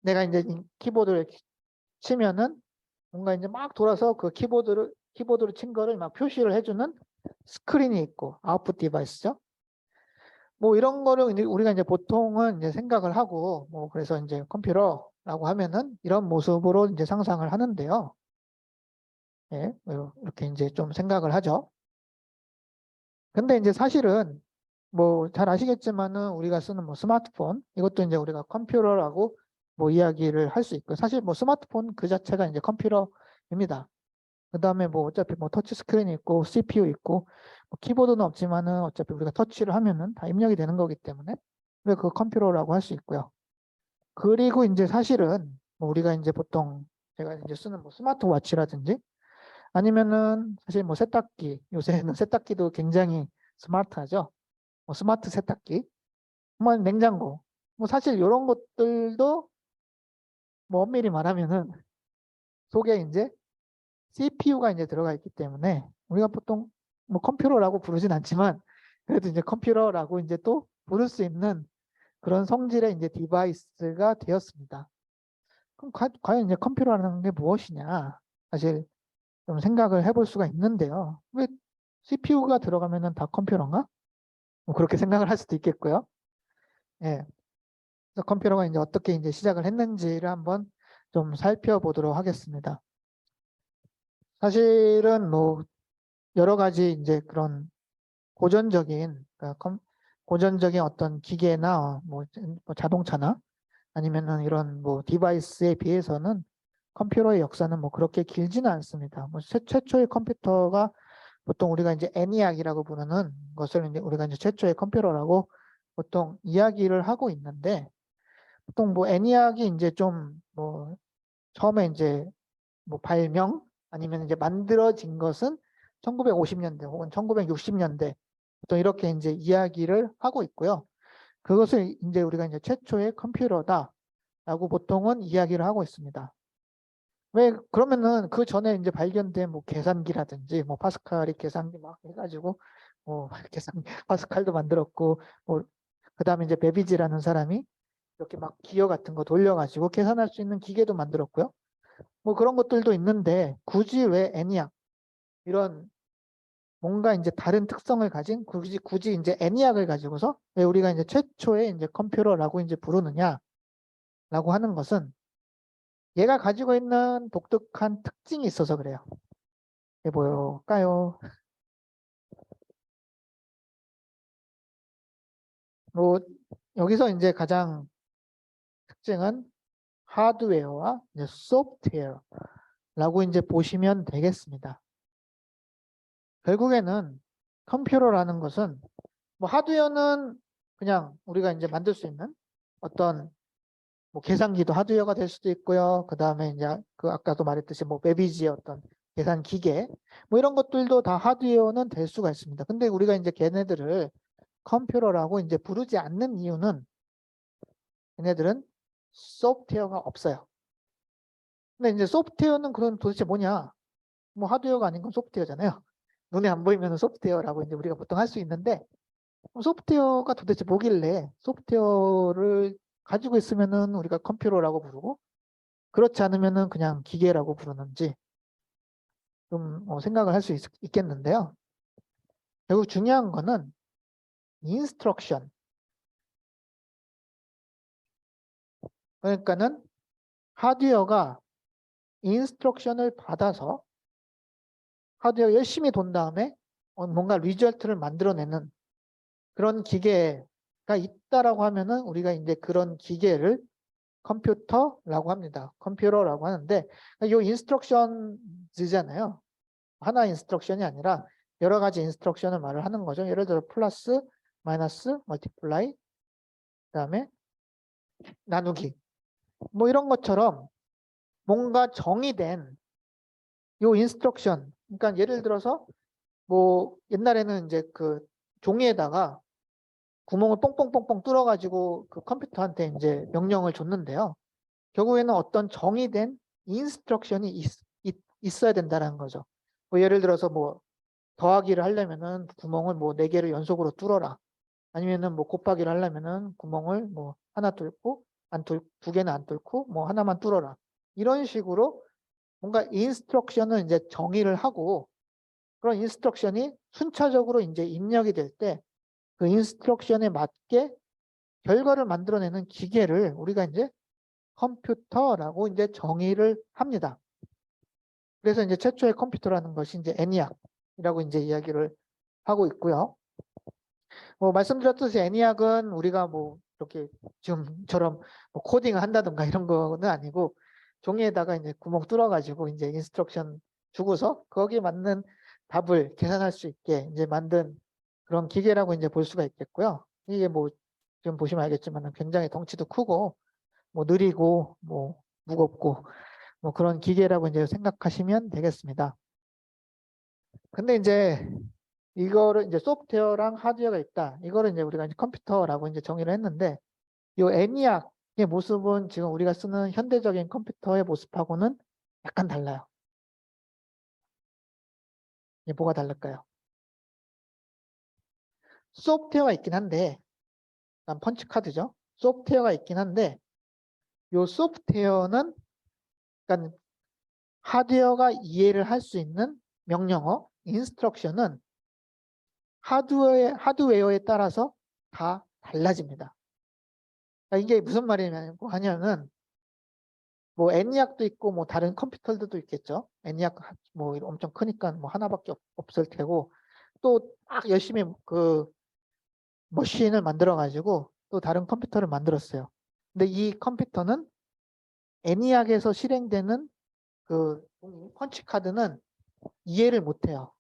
내가 이제 이 키보드를 치면은 뭔가 이제 막 돌아서 그 키보드를 친 거를 막 표시를 해주는 스크린이 있고 아웃풋 디바이스죠. 뭐 이런 거를 이제 우리가 이제 보통은 이제 생각을 하고 뭐 그래서 이제 컴퓨터라고 하면은 이런 모습으로 이제 상상을 하는데요. 예, 이렇게 이제 좀 생각을 하죠. 근데 이제 사실은 뭐 잘 아시겠지만은 우리가 쓰는 뭐 스마트폰 이것도 이제 우리가 컴퓨터라고 뭐 이야기를 할 수 있고 사실 뭐 스마트폰 그 자체가 이제 컴퓨터입니다. 그 다음에 뭐 어차피 뭐 터치 스크린이 있고 CPU 있고 뭐 키보드는 없지만은 어차피 우리가 터치를 하면은 다 입력이 되는 거기 때문에 우리가 그 컴퓨터라고 할 수 있고요. 그리고 이제 사실은 뭐 우리가 이제 보통 제가 이제 쓰는 뭐 스마트워치라든지 아니면은 사실 뭐 세탁기 요새는 세탁기도 굉장히 스마트하죠. 뭐 스마트 세탁기, 뭐 냉장고, 뭐 사실 이런 것들도 뭐 엄밀히 말하면은 속에 이제 CPU가 이제 들어가 있기 때문에 우리가 보통 뭐 컴퓨터라고 부르진 않지만 그래도 이제 컴퓨터라고 이제 또 부를 수 있는 그런 성질의 이제 디바이스가 되었습니다. 그럼 과연 이제 컴퓨터라는 게 무엇이냐? 사실 좀 생각을 해볼 수가 있는데요. 왜 CPU가 들어가면은 다 컴퓨터인가? 뭐 그렇게 생각을 할 수도 있겠고요. 예. 그래서 컴퓨터가 이제 어떻게 이제 시작을 했는지를 한번 좀 살펴보도록 하겠습니다. 사실은 뭐 여러 가지 이제 그런 고전적인 그러니까 고전적인 어떤 기계나 뭐 자동차나 아니면은 이런 뭐 디바이스에 비해서는 컴퓨터의 역사는 뭐 그렇게 길지는 않습니다. 뭐 최초의 컴퓨터가 보통 우리가 이제 ENIAC이라고 부르는 것을 이제 우리가 이제 최초의 컴퓨터라고 보통 이야기를 하고 있는데 보통 뭐 ENIAC이 이제 좀 뭐 처음에 이제 뭐 발명 아니면 이제 만들어진 것은 1950년대 혹은 1960년대 또 이렇게 이제 이야기를 하고 있고요. 그것을 이제 우리가 이제 최초의 컴퓨터다라고 보통은 이야기를 하고 있습니다. 왜 그러면은 그 전에 이제 발견된 뭐 계산기라든지 뭐 파스칼이 계산기 막 해가지고 뭐 계산 파스칼도 만들었고 뭐 그다음에 이제 베비지라는 사람이 이렇게 막 기어 같은 거 돌려가지고 계산할 수 있는 기계도 만들었고요. 뭐 그런 것들도 있는데 굳이 왜 애니악 이런 뭔가 이제 다른 특성을 가진 굳이 이제 애니악을 가지고서 왜 우리가 이제 최초의 이제 컴퓨터라고 이제 부르느냐라고 하는 것은 얘가 가지고 있는 독특한 특징이 있어서 그래요. 이게 뭘까요? 뭐 여기서 이제 가장 특징은 하드웨어와 이제 소프트웨어라고 이제 보시면 되겠습니다. 결국에는 컴퓨터라는 것은 뭐 하드웨어는 그냥 우리가 이제 만들 수 있는 어떤 뭐 계산기도 하드웨어가 될 수도 있고요. 그 다음에 이제 그 아까도 말했듯이 뭐 베비지의 어떤 계산 기계 뭐 이런 것들도 다 하드웨어는 될 수가 있습니다. 근데 우리가 이제 걔네들을 컴퓨터라고 이제 부르지 않는 이유는 얘네들은 소프트웨어가 없어요. 근데 이제 소프트웨어는 그럼 도대체 뭐냐? 뭐 하드웨어가 아닌 건 소프트웨어잖아요. 눈에 안 보이면 소프트웨어라고 이제 우리가 보통 할 수 있는데 소프트웨어가 도대체 뭐길래 소프트웨어를 가지고 있으면은 우리가 컴퓨터라고 부르고 그렇지 않으면은 그냥 기계라고 부르는지 좀 생각을 할 수 있겠는데요. 결국 중요한 거는 인스트럭션. 그러니까는 하드웨어가 인스트럭션을 받아서 하드웨어 열심히 돈 다음에 뭔가 리절트를 만들어내는 그런 기계가 있다라고 하면은 우리가 이제 그런 기계를 컴퓨터라고 합니다. 컴퓨터라고 하는데 이 인스트럭션즈잖아요. 하나 인스트럭션이 아니라 여러 가지 인스트럭션을 말을 하는 거죠. 예를 들어 플러스, 마이너스, 멀티플라이, 그다음에 나누기. 뭐 이런 것처럼 뭔가 정의된 요 인스트럭션. 그러니까 예를 들어서 뭐 옛날에는 이제 그 종이에다가 구멍을 뽕뽕뽕뽕 뚫어가지고 그 컴퓨터한테 이제 명령을 줬는데요. 결국에는 어떤 정의된 인스트럭션이 있어야 된다는 거죠. 뭐 예를 들어서 뭐 더하기를 하려면은 구멍을 뭐 4개를 연속으로 뚫어라. 아니면은 뭐 곱하기를 하려면은 구멍을 뭐 하나 뚫고 두 개는 안 뚫고 뭐 하나만 뚫어라. 이런 식으로 뭔가 인스트럭션을 이제 정의를 하고 그런 인스트럭션이 순차적으로 이제 입력이 될 때 그 인스트럭션에 맞게 결과를 만들어내는 기계를 우리가 이제 컴퓨터라고 이제 정의를 합니다. 그래서 이제 최초의 컴퓨터라는 것이 이제 애니악이라고 이제 이야기를 하고 있고요. 뭐 말씀드렸듯이 애니악은 우리가 뭐 이렇게 지금처럼 뭐 코딩을 한다든가 이런 거는 아니고 종이에다가 이제 구멍 뚫어가지고 이제 인스트럭션 주고서 거기에 맞는 답을 계산할 수 있게 이제 만든 그런 기계라고 이제 볼 수가 있겠고요. 이게 뭐 지금 보시면 알겠지만 굉장히 덩치도 크고 뭐 느리고 뭐 무겁고 뭐 그런 기계라고 이제 생각하시면 되겠습니다. 근데 이제 이거를 이제 소프트웨어랑 하드웨어가 있다. 이거를 이제 우리가 이제 컴퓨터라고 이제 정의를 했는데 이 애니악의 모습은 지금 우리가 쓰는 현대적인 컴퓨터의 모습하고는 약간 달라요. 이게 뭐가 다를까요? 소프트웨어가 있긴 한데 일단 펀치 카드죠. 소프트웨어가 있긴 한데 이 소프트웨어는 그러니까 하드웨어가 이해를 할 수 있는 명령어, 인스트럭션은 하드웨어에 따라서 다 달라집니다. 그러니까 이게 무슨 말이냐고 하냐면 뭐 애니악도 있고 뭐 다른 컴퓨터들도 있겠죠. 애니악 뭐 엄청 크니까 뭐 하나밖에 없을 테고 또 막 열심히 그 머신을 만들어 가지고 또 다른 컴퓨터를 만들었어요. 근데 이 컴퓨터는 애니악에서 실행되는 그 펀치 카드는 이해를 못 해요.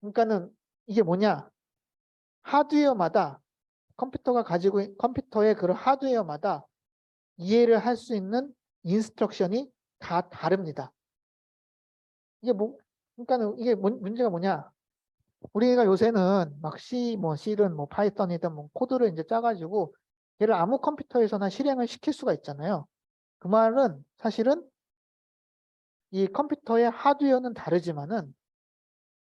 그러니까는 이게 뭐냐? 하드웨어마다 컴퓨터의 그런 하드웨어마다 이해를 할 수 있는 인스트럭션이 다 다릅니다. 이게 뭐 그러니까는 이게 문제가 뭐냐? 우리가 요새는 막 뭐 C든 뭐 파이썬이든 뭐 코드를 이제 짜가지고 얘를 아무 컴퓨터에서나 실행을 시킬 수가 있잖아요. 그 말은 사실은 이 컴퓨터의 하드웨어는 다르지만은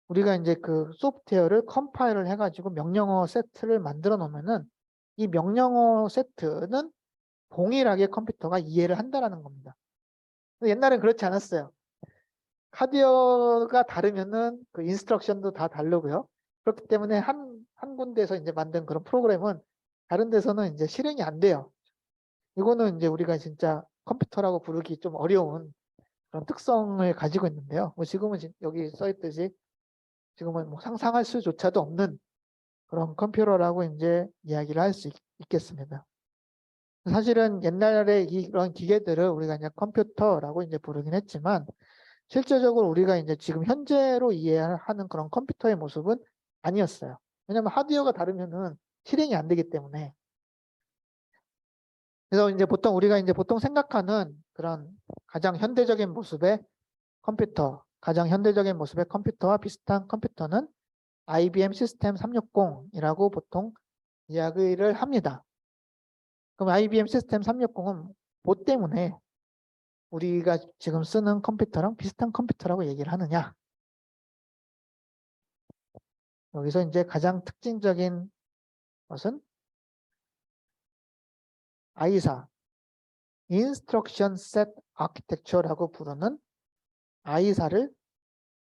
우리가 이제 그 소프트웨어를 컴파일을 해가지고 명령어 세트를 만들어 놓으면은 이 명령어 세트는 동일하게 컴퓨터가 이해를 한다라는 겁니다. 옛날엔 그렇지 않았어요. 하드웨어가 다르면은 그 인스트럭션도 다 다르고요. 그렇기 때문에 한 군데에서 이제 만든 그런 프로그램은 다른 데서는 이제 실행이 안 돼요. 이거는 이제 우리가 진짜 컴퓨터라고 부르기 좀 어려운 그런 특성을 가지고 있는데요. 뭐 지금은 여기 써 있듯이 지금은 뭐 상상할 수조차도 없는 그런 컴퓨터라고 이제 이야기를 할 수 있겠습니다. 사실은 옛날에 이런 기계들을 우리가 이제 컴퓨터라고 이제 부르긴 했지만 실제적으로 우리가 이제 지금 현재로 이해하는 그런 컴퓨터의 모습은 아니었어요. 왜냐하면 하드웨어가 다르면은 실행이 안 되기 때문에. 그래서 이제 보통 우리가 이제 보통 생각하는 그런 가장 현대적인 모습의 컴퓨터, 가장 현대적인 모습의 컴퓨터와 비슷한 컴퓨터는 IBM 시스템 360이라고 보통 이야기를 합니다. 그럼 IBM 시스템 360은 뭐 때문에 우리가 지금 쓰는 컴퓨터랑 비슷한 컴퓨터라고 얘기를 하느냐? 여기서 이제 가장 특징적인 것은 ISA, Instruction Set Architecture라고 부르는 ISA를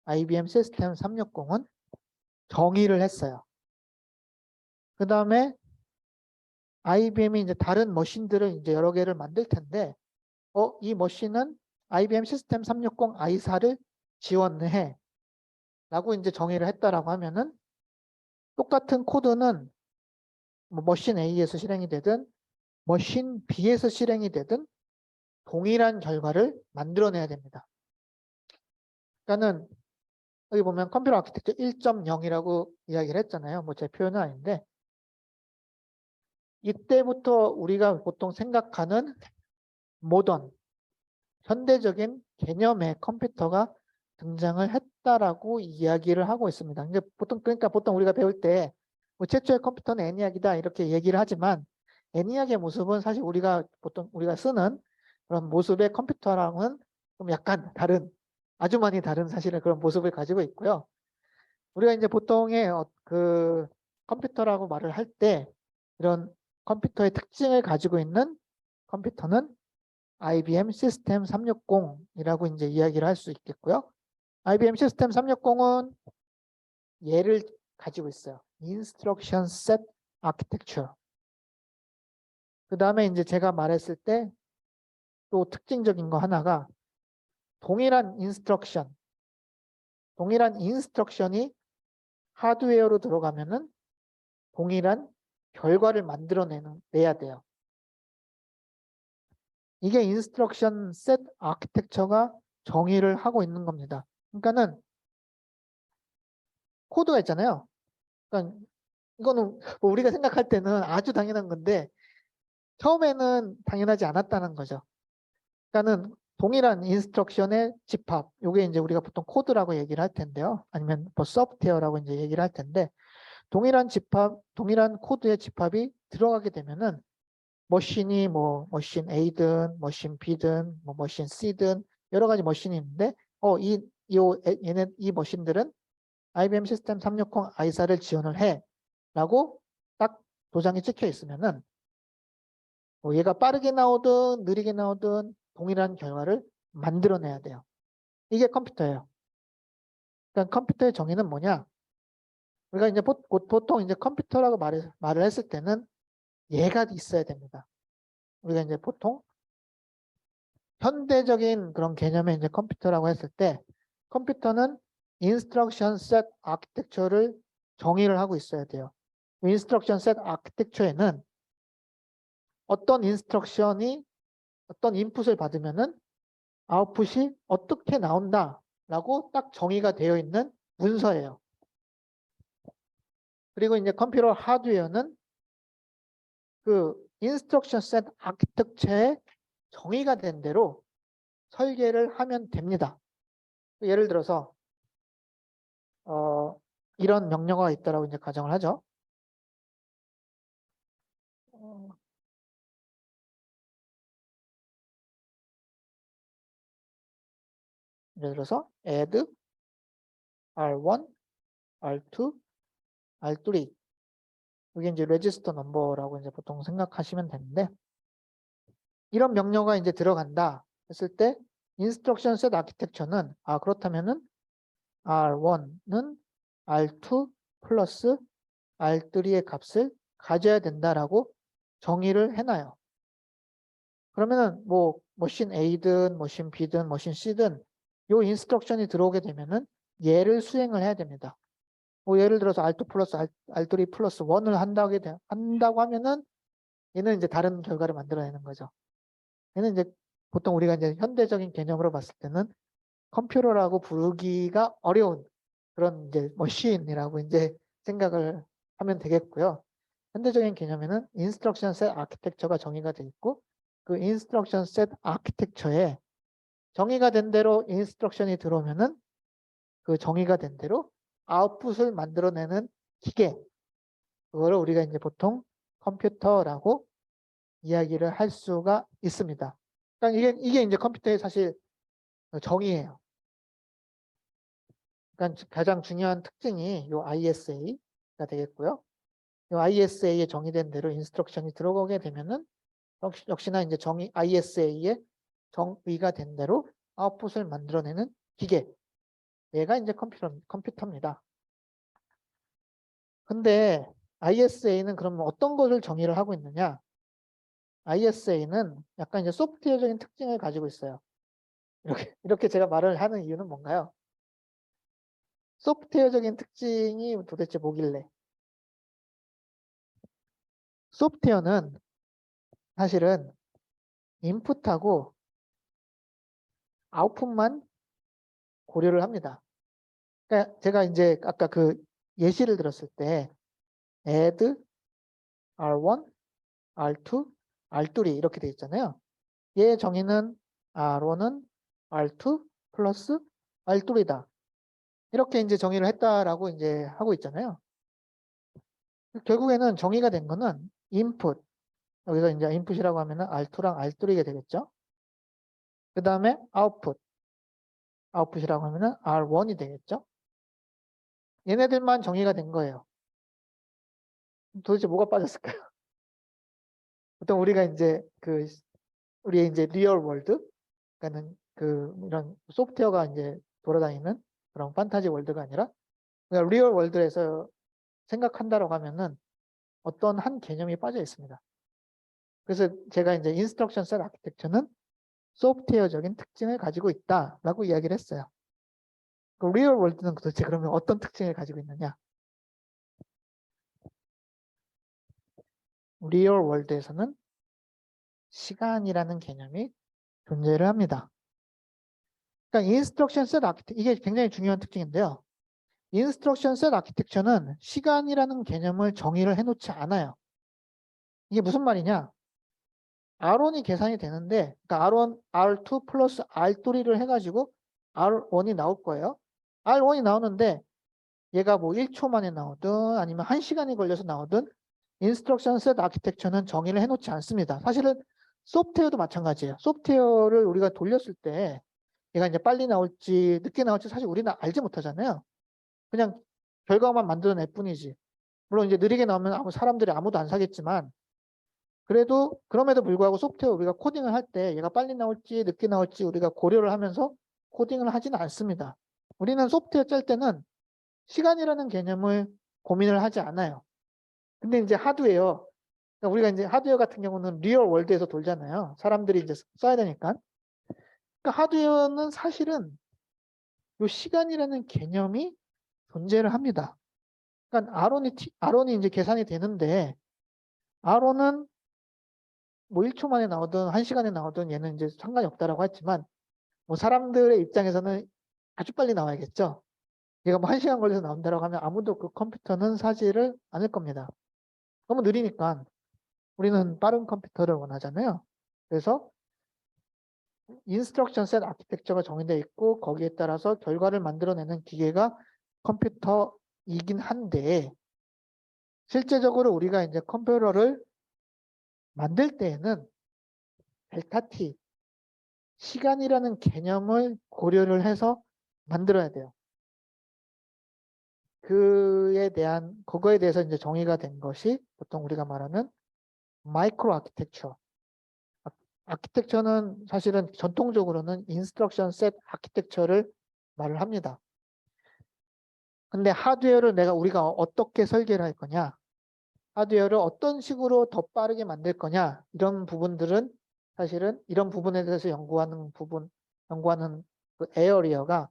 IBM 시스템 360은 정의를 했어요. 그 다음에 IBM이 이제 다른 머신들을 이제 여러 개를 만들 텐데, 이 머신은 IBM 시스템 360 ISA를 지원해. 라고 이제 정의를 했다라고 하면은 똑같은 코드는 뭐 머신 A에서 실행이 되든 머신 B에서 실행이 되든 동일한 결과를 만들어내야 됩니다. 그러니까는 여기 보면 컴퓨터 아키텍처 1.0이라고 이야기를 했잖아요. 뭐 제 표현은 아닌데 이때부터 우리가 보통 생각하는 모던, 현대적인 개념의 컴퓨터가 등장을 했다라고 이야기를 하고 있습니다. 이제 그러니까 보통 우리가 배울 때 뭐 최초의 컴퓨터는 ENIAC이다 이렇게 얘기를 하지만 ENIAC의 모습은 사실 보통 우리가 쓰는 그런 모습의 컴퓨터랑은 좀 약간 다른, 아주 많이 다른 사실은 그런 모습을 가지고 있고요. 우리가 이제 보통의 그 컴퓨터라고 말을 할 때 이런 컴퓨터의 특징을 가지고 있는 컴퓨터는 IBM 시스템 360이라고 이제 이야기를 할 수 있겠고요. IBM 시스템 360은 얘를 가지고 있어요. Instruction Set Architecture. 그 다음에 이제 제가 말했을 때 또 특징적인 거 하나가 동일한 인스트럭션이 하드웨어로 들어가면은 동일한 결과를 만들어내야 돼요. 이게 인스트럭션 셋 아키텍처가 정의를 하고 있는 겁니다. 그러니까는 코드가 있잖아요. 그러니까 이거는 뭐 우리가 생각할 때는 아주 당연한 건데 처음에는 당연하지 않았다는 거죠. 그러니까는 동일한 인스트럭션의 집합, 요게 이제 우리가 보통 코드라고 얘기를 할 텐데요. 아니면 뭐 소프트웨어라고 이제 얘기를 할 텐데 동일한 코드의 집합이 들어가게 되면은 머신이 뭐 머신 A든 머신 B든 뭐 머신 C든 여러 가지 머신이 있는데 이 머신들은 IBM 시스템 360 ISA를 지원을 해 라고 딱 도장이 찍혀 있으면은 뭐 얘가 빠르게 나오든 느리게 나오든 동일한 결과를 만들어내야 돼요. 이게 컴퓨터예요. 그러니까 컴퓨터의 정의는 뭐냐? 우리가 이제 보통 이제 컴퓨터라고 말을 했을 때는 얘가 있어야 됩니다. 우리가 이제 보통 현대적인 그런 개념의 이제 컴퓨터라고 했을 때 컴퓨터는 인스트럭션 셋 아키텍처를 정의를 하고 있어야 돼요. 인스트럭션 셋 아키텍처에는 어떤 인스트럭션이 어떤 인풋을 받으면은 아웃풋이 어떻게 나온다라고 딱 정의가 되어 있는 문서예요. 그리고 이제 컴퓨터 하드웨어는 그 인스트럭션 셋 아키텍처에 정의가 된 대로 설계를 하면 됩니다. 예를 들어서 이런 명령어가 있다라고 이제 가정을 하죠. 예를 들어서 add R1, R2, R3 이게 이제 레지스터 넘버라고 이제 보통 생각하시면 되는데 이런 명령어가 이제 들어간다 했을 때 인스트럭션 셋 아키텍처는 그렇다면은 R1는 R2 플러스 R3의 값을 가져야 된다라고 정의를 해놔요. 그러면은 뭐 머신 A든 머신 B든 머신 C든 요 인스트럭션이 들어오게 되면은 얘를 수행을 해야 됩니다. 뭐 예를 들어서 R2 플러스 R3 플러스 1을 한다고 하면은 얘는 이제 다른 결과를 만들어내는 거죠. 얘는 이제 보통 우리가 이제 현대적인 개념으로 봤을 때는 컴퓨터라고 부르기가 어려운 그런 이제 머신이라고 이제 생각을 하면 되겠고요. 현대적인 개념에는 인스트럭션 셋 아키텍처가 정의가 되어 있고 그 인스트럭션 셋 아키텍처에 정의가 된 대로 인스트럭션이 들어오면은 그 정의가 된 대로 아웃풋을 만들어내는 기계, 그거를 우리가 이제 보통 컴퓨터라고 이야기를 할 수가 있습니다. 그러니까 이게 이제 컴퓨터의 사실 정의예요. 그러니까 가장 중요한 특징이 요 ISA가 되겠고요. 요 ISA에 정의된 대로 인스트럭션이 들어가게 되면은 역시나 이제 정의 ISA에 정의가 된 대로 아웃풋을 만들어내는 기계. 얘가 이제 컴퓨터입니다. 근데 ISA는 그러면 어떤 것을 정의를 하고 있느냐? ISA는 약간 이제 소프트웨어적인 특징을 가지고 있어요. 이렇게 제가 말을 하는 이유는 뭔가요? 소프트웨어적인 특징이 도대체 뭐길래? 소프트웨어는 사실은 인풋하고 아웃풋만 고려를 합니다. 그러니까 제가 이제 아까 그 예시를 들었을 때 add R1, R2, R3 이렇게 돼 있잖아요. 얘의 정의는 R1은 R2 플러스 R3다. 이렇게 이제 정의를 했다라고 이제 하고 있잖아요. 결국에는 정의가 된 거는 input. 여기서 이제 input이라고 하면은 R2랑 R3가 되겠죠. 그 다음에 output이라고 하면은 R1이 되겠죠. 얘네들만 정의가 된 거예요. 도대체 뭐가 빠졌을까요? 보통 우리가 이제 우리의 이제 리얼 월드, 그러니까는 이런 소프트웨어가 이제 돌아다니는 그런 판타지 월드가 아니라 그러니까 리얼 월드에서 생각한다라고 하면은 어떤 한 개념이 빠져 있습니다. 그래서 제가 이제 인스트럭션 셋 아키텍처는 소프트웨어적인 특징을 가지고 있다라고 이야기를 했어요. 그 리얼 월드는 도대체 그러면 어떤 특징을 가지고 있느냐? 리얼 월드에서는 시간이라는 개념이 존재를 합니다. 그러니까 인스트럭션 셋 아키텍처 이게 굉장히 중요한 특징인데요. 인스트럭션 셋 아키텍처는 시간이라는 개념을 정의를 해놓지 않아요. 이게 무슨 말이냐? R1이 계산이 되는데, 그러니까 R1, R2 플러스 R3를 해가지고 R1이 나올 거예요. R1이 나오는데 얘가 뭐 1초 만에 나오든 아니면 1시간이 걸려서 나오든 인스트럭션 셋 아키텍처는 정의를 해놓지 않습니다. 사실은 소프트웨어도 마찬가지예요. 소프트웨어를 우리가 돌렸을 때 얘가 이제 빨리 나올지 늦게 나올지 사실 우리는 알지 못하잖아요. 그냥 결과만 만들어낼 뿐이지. 물론 이제 느리게 나오면 사람들이 아무도 안 사겠지만 그래도 그럼에도 불구하고 소프트웨어 우리가 코딩을 할 때 얘가 빨리 나올지 늦게 나올지 우리가 고려를 하면서 코딩을 하지는 않습니다. 우리는 소프트웨어 짤 때는 시간이라는 개념을 고민을 하지 않아요. 근데 이제 하드웨어, 그러니까 우리가 이제 하드웨어 같은 경우는 리얼 월드에서 돌잖아요. 사람들이 이제 써야 되니까. 그러니까 하드웨어는 사실은 이 시간이라는 개념이 존재를 합니다. 그러니까 R1이 이제 계산이 되는데 R1은 뭐 1초 만에 나오든 1시간에 나오든 얘는 이제 상관이 없다라고 했지만 뭐 사람들의 입장에서는 아주 빨리 나와야겠죠. 얘가 뭐 1시간 걸려서 나온다라고 하면 아무도 그 컴퓨터는 사지를 않을 겁니다. 너무 느리니까 우리는 빠른 컴퓨터를 원하잖아요. 그래서 인스트럭션 셋 아키텍처가 정의되어 있고 거기에 따라서 결과를 만들어내는 기계가 컴퓨터이긴 한데 실제적으로 우리가 이제 컴퓨터를 만들 때에는 델타 T, 시간이라는 개념을 고려를 해서 만들어야 돼요. 그거에 대해서 이제 정의가 된 것이 보통 우리가 말하는 마이크로 아키텍처. 아키텍처는 사실은 전통적으로는 인스트럭션 셋 아키텍처를 말을 합니다. 근데 하드웨어를 우리가 어떻게 설계를 할 거냐, 하드웨어를 어떤 식으로 더 빠르게 만들 거냐, 이런 부분들은 사실은 이런 부분에 대해서 연구하는 그 에어리어가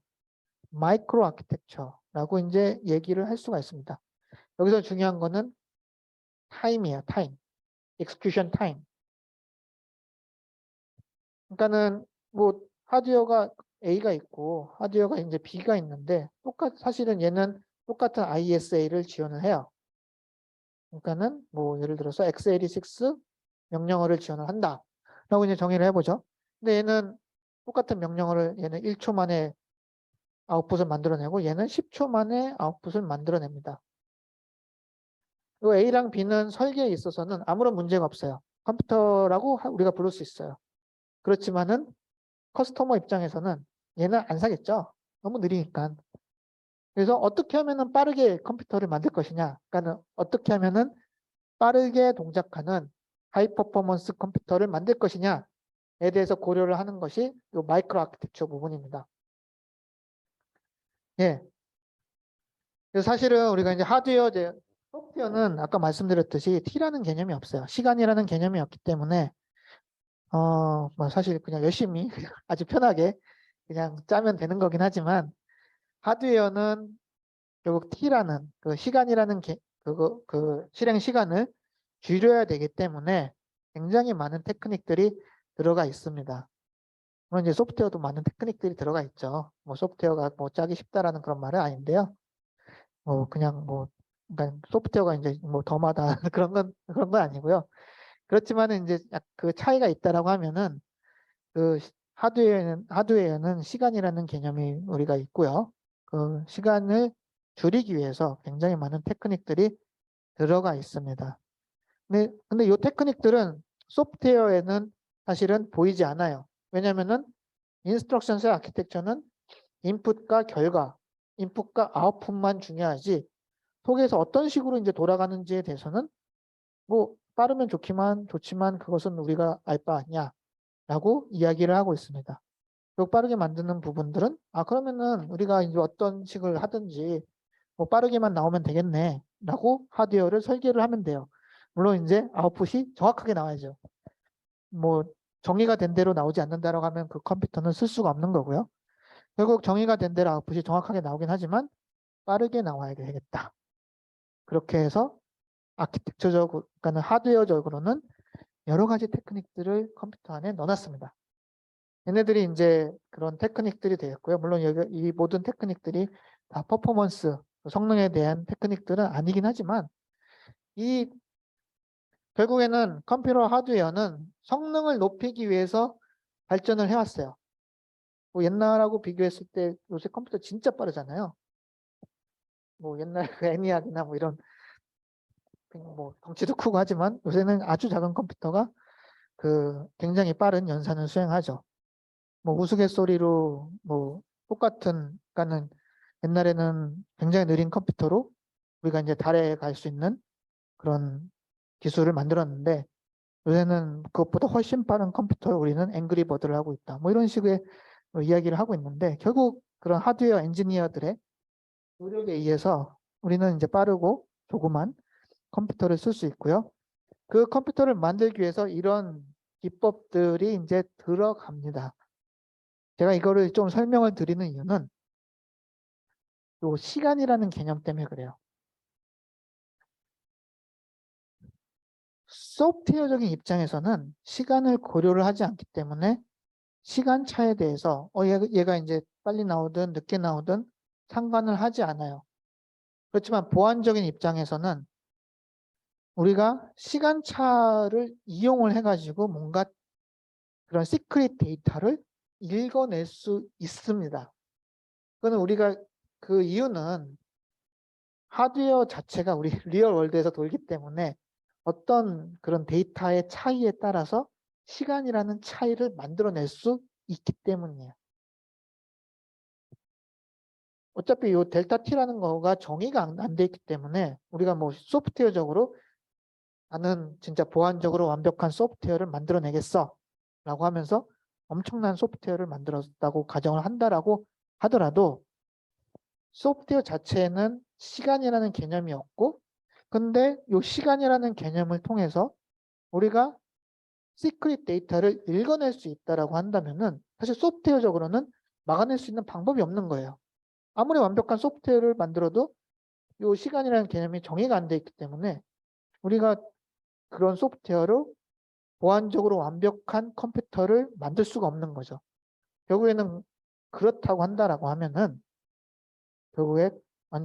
마이크로 아키텍처라고 이제 얘기를 할 수가 있습니다. 여기서 중요한 거는 타임이에요, 타임. execution time. 그러니까는 뭐 하드웨어가 A가 있고 하드웨어가 이제 B가 있는데 사실은 얘는 똑같은 ISA를 지원을 해요. 그러니까는 뭐 예를 들어서 x86 명령어를 지원을 한다. 라고 이제 정의를 해보죠. 근데 얘는 똑같은 명령어를 얘는 1초 만에 아웃풋을 만들어내고 얘는 10초 만에 아웃풋을 만들어냅니다. 이 A랑 B는 설계에 있어서는 아무런 문제가 없어요. 컴퓨터라고 우리가 부를 수 있어요. 그렇지만은 커스터머 입장에서는 얘는 안 사겠죠. 너무 느리니까. 그래서 어떻게 하면은 빠르게 컴퓨터를 만들 것이냐. 그러니까는 어떻게 하면은 빠르게 동작하는 하이 퍼포먼스 컴퓨터를 만들 것이냐에 대해서 고려를 하는 것이 이 마이크로 아키텍처 부분입니다. 예. 그래서 사실은 우리가 이제 하드웨어, 소프트웨어는 아까 말씀드렸듯이 T라는 개념이 없어요. 시간이라는 개념이 없기 때문에 뭐 사실 그냥 열심히 아주 편하게 그냥 짜면 되는 거긴 하지만 하드웨어는 결국 T라는 그 시간이라는 그 실행 시간을 줄여야 되기 때문에 굉장히 많은 테크닉들이 들어가 있습니다. 물론 이제 소프트웨어도 많은 테크닉들이 들어가 있죠. 뭐 소프트웨어가 뭐 짜기 쉽다라는 그런 말은 아닌데요. 뭐 그냥 뭐 그러니까 소프트웨어가 이제 뭐 더마다 그런 건 아니고요. 그렇지만은 이제 그 차이가 있다라고 하면은 그 하드웨어는 시간이라는 개념이 우리가 있고요. 그 시간을 줄이기 위해서 굉장히 많은 테크닉들이 들어가 있습니다. 근데 이 테크닉들은 소프트웨어에는 사실은 보이지 않아요. 왜냐면은 인스트럭션 셀 아키텍처는 인풋과 결과, 인풋과 아웃풋만 중요하지 속에서 어떤 식으로 이제 돌아가는지에 대해서는 뭐 빠르면 좋지만 그것은 우리가 알 바 아니야라고 이야기를 하고 있습니다. 또 빠르게 만드는 부분들은 그러면은 우리가 이제 어떤 식을 하든지 뭐 빠르게만 나오면 되겠네라고 하드웨어를 설계를 하면 돼요. 물론 이제 아웃풋이 정확하게 나와야죠. 뭐 정의가 된 대로 나오지 않는다라고 하면 그 컴퓨터는 쓸 수가 없는 거고요. 결국 정의가 된 대로 아웃풋이 정확하게 나오긴 하지만 빠르게 나와야 되겠다. 그렇게 해서 아키텍처적으로, 그러니까 하드웨어적으로는 여러 가지 테크닉들을 컴퓨터 안에 넣어놨습니다. 얘네들이 이제 그런 테크닉들이 되겠고요. 물론 이 모든 테크닉들이 다 퍼포먼스, 성능에 대한 테크닉들은 아니긴 하지만 이 결국에는 컴퓨터 하드웨어는 성능을 높이기 위해서 발전을 해왔어요. 뭐 옛날하고 비교했을 때 요새 컴퓨터 진짜 빠르잖아요. 뭐 옛날 그 애니악이나 뭐 이런 뭐 덩치도 크고 하지만 요새는 아주 작은 컴퓨터가 그 굉장히 빠른 연산을 수행하죠. 뭐 우스갯소리로 뭐 똑같은 그러니까는 옛날에는 굉장히 느린 컴퓨터로 우리가 이제 달에 갈 수 있는 그런 기술을 만들었는데 요새는 그것보다 훨씬 빠른 컴퓨터를 우리는 앵그리버드를 하고 있다. 뭐 이런 식의 이야기를 하고 있는데 결국 그런 하드웨어 엔지니어들의 노력에 의해서 우리는 이제 빠르고 조그만 컴퓨터를 쓸 수 있고요. 그 컴퓨터를 만들기 위해서 이런 기법들이 이제 들어갑니다. 제가 이거를 좀 설명을 드리는 이유는 요 시간이라는 개념 때문에 그래요. 소프트웨어적인 입장에서는 시간을 고려를 하지 않기 때문에 시간차에 대해서 얘가 이제 빨리 나오든 늦게 나오든 상관을 하지 않아요. 그렇지만 보안적인 입장에서는 우리가 시간차를 이용을 해가지고 뭔가 그런 시크릿 데이터를 읽어낼 수 있습니다. 그거는 우리가 그 이유는 하드웨어 자체가 우리 리얼 월드에서 돌기 때문에 어떤 그런 데이터의 차이에 따라서 시간이라는 차이를 만들어낼 수 있기 때문이에요. 어차피 이 델타 T라는 거가 정의가 안 돼 있기 때문에 우리가 뭐 소프트웨어적으로 나는 진짜 보안적으로 완벽한 소프트웨어를 만들어내겠어 라고 하면서 엄청난 소프트웨어를 만들었다고 가정을 한다라고 하더라도 소프트웨어 자체에는 시간이라는 개념이 없고 근데 이 시간이라는 개념을 통해서 우리가 시크릿 데이터를 읽어낼 수 있다라고 한다면은 사실 소프트웨어적으로는 막아낼 수 있는 방법이 없는 거예요. 아무리 완벽한 소프트웨어를 만들어도 이 시간이라는 개념이 정의가 안 돼 있기 때문에 우리가 그런 소프트웨어로 보안적으로 완벽한 컴퓨터를 만들 수가 없는 거죠. 결국에는 그렇다고 한다라고 하면은 결국에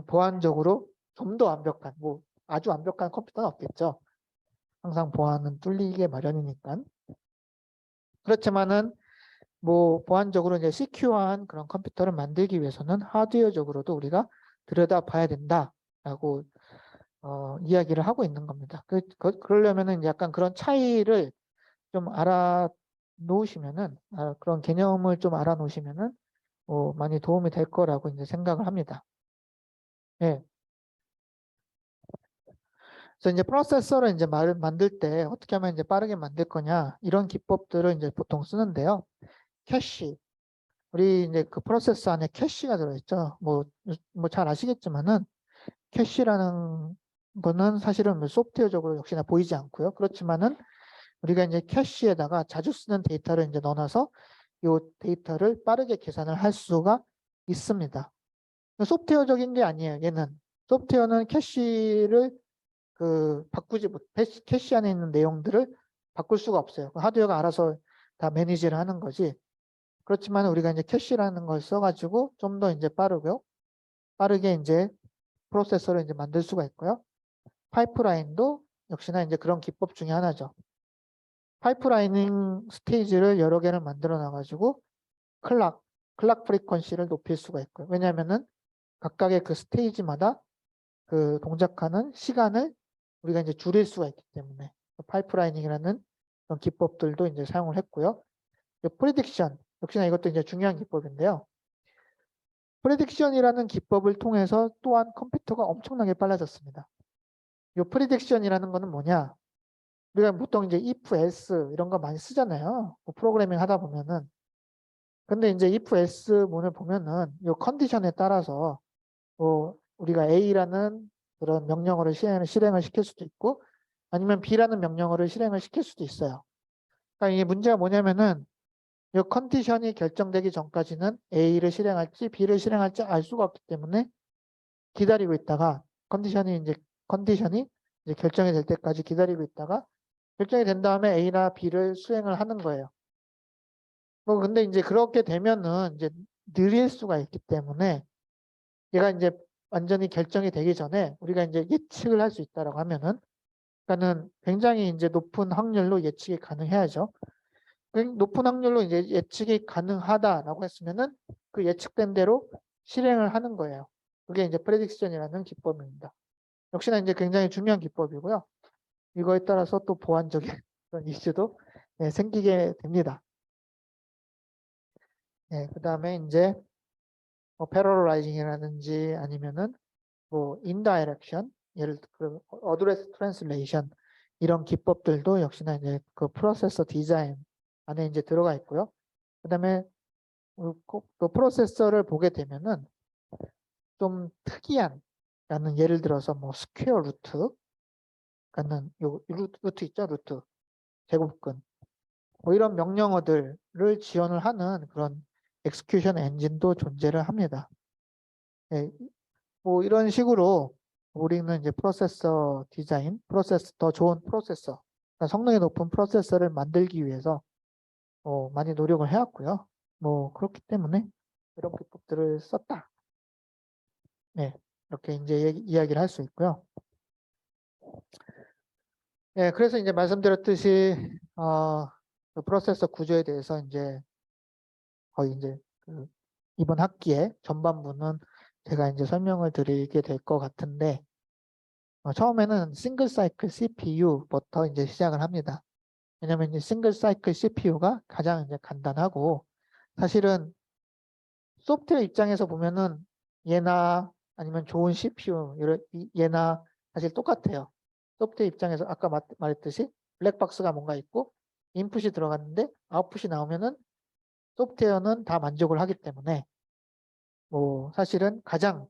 보안적으로 좀 더 완벽한, 뭐 아주 완벽한 컴퓨터는 없겠죠. 항상 보안은 뚫리게 마련이니까. 그렇지만은 뭐 보안적으로 이제 시큐어한 그런 컴퓨터를 만들기 위해서는 하드웨어적으로도 우리가 들여다봐야 된다라고 이야기를 하고 있는 겁니다. 그러려면은 약간 그런 차이를 좀 알아 놓으시면은 그런 개념을 좀 알아 놓으시면은 많이 도움이 될 거라고 이제 생각을 합니다. 예. 그래서 이제 프로세서를 이제 만들 때 어떻게 하면 이제 빠르게 만들 거냐 이런 기법들을 이제 보통 쓰는데요. 캐시. 우리 이제 그 프로세서 안에 캐시가 들어있죠. 뭐 잘 아시겠지만은 캐시라는 거는 사실은 뭐 소프트웨어적으로 역시나 보이지 않고요. 그렇지만은 우리가 이제 캐시에다가 자주 쓰는 데이터를 이제 넣어놔서 이 데이터를 빠르게 계산을 할 수가 있습니다. 소프트웨어적인 게 아니에요. 얘는 소프트웨어는 캐시를 바꾸지 못, 캐시 안에 있는 내용들을 바꿀 수가 없어요. 하드웨어가 알아서 다 매니지를 하는 거지. 그렇지만 우리가 이제 캐시라는 걸 써가지고 좀 더 이제 빠르게 이제 프로세서를 이제 만들 수가 있고요. 파이프라인도 역시나 이제 그런 기법 중에 하나죠. 파이프라이닝 스테이지를 여러 개를 만들어 놔가지고 클락 프리퀀시를 높일 수가 있고요. 왜냐하면은 각각의 그 스테이지마다 그 동작하는 시간을 우리가 이제 줄일 수가 있기 때문에 파이프라이닝이라는 그런 기법들도 이제 사용을 했고요. 프리딕션 역시나 이것도 이제 중요한 기법인데요. 프리딕션이라는 기법을 통해서 또한 컴퓨터가 엄청나게 빨라졌습니다. 이 프리딕션이라는 거는 뭐냐? 우리가 보통 이제 if, else 이런 거 많이 쓰잖아요. 뭐 프로그래밍 하다 보면은. 근데 이제 if, else 문을 보면은 이 컨디션에 따라서 우리가 A라는 그런 명령어를 실행을 시킬 수도 있고 아니면 B라는 명령어를 실행을 시킬 수도 있어요. 그러니까 이게 문제가 뭐냐면은 이 컨디션이 결정되기 전까지는 A를 실행할지 B를 실행할지 알 수가 없기 때문에 기다리고 있다가 컨디션이 이제 결정이 될 때까지 기다리고 있다가 결정이 된 다음에 A나 B를 수행을 하는 거예요. 근데 이제 그렇게 되면은 이제 느릴 수가 있기 때문에 얘가 이제 완전히 결정이 되기 전에 우리가 이제 예측을 할 수 있다라고 하면은 그러니까는 굉장히 이제 높은 확률로 예측이 가능해야죠. 높은 확률로 이제 예측이 가능하다라고 했으면은 그 예측된 대로 실행을 하는 거예요. 그게 이제 프레딕션이라는 기법입니다. 역시나 이제 굉장히 중요한 기법이고요. 이거에 따라서 또 보안적인 그런 이슈도 생기게 됩니다. 그 다음에 이제 패러라이징이라든지 아니면은 뭐 인다이렉션, 예를 들어 어드레스 트랜슬레이션 이런 기법들도 역시나 이제 그 프로세서 디자인 안에 이제 들어가 있고요. 그다음에 또 프로세서를 보게 되면은 좀 특이한 예를 들어서 뭐 스퀘어 루트, 그러니까는 요 루트 있죠, 루트 제곱근 뭐 이런 명령어들을 지원을 하는 그런 엑스큐션 엔진도 존재를 합니다. 네, 뭐 이런 식으로 우리는 이제 프로세서 디자인, 더 좋은 프로세서, 그러니까 성능이 높은 프로세서를 만들기 위해서 많이 노력을 해왔고요. 뭐 그렇기 때문에 이런 기법들을 썼다. 네, 이렇게 이제 이야기를 할 수 있고요. 네, 그래서 이제 말씀드렸듯이 그 프로세서 구조에 대해서 이제 거의 이제 이번 학기에 전반부는 제가 이제 설명을 드리게 될 것 같은데 처음에는 싱글 사이클 CPU부터 이제 시작을 합니다. 왜냐면 이제 싱글 사이클 CPU가 가장 이제 간단하고 사실은 소프트웨어 입장에서 보면은 얘나 아니면 좋은 CPU 얘나 사실 똑같아요. 소프트웨어 입장에서 아까 말했듯이 블랙박스가 뭔가 있고 인풋이 들어갔는데 아웃풋이 나오면은 소프트웨어는 다 만족을 하기 때문에 뭐 사실은 가장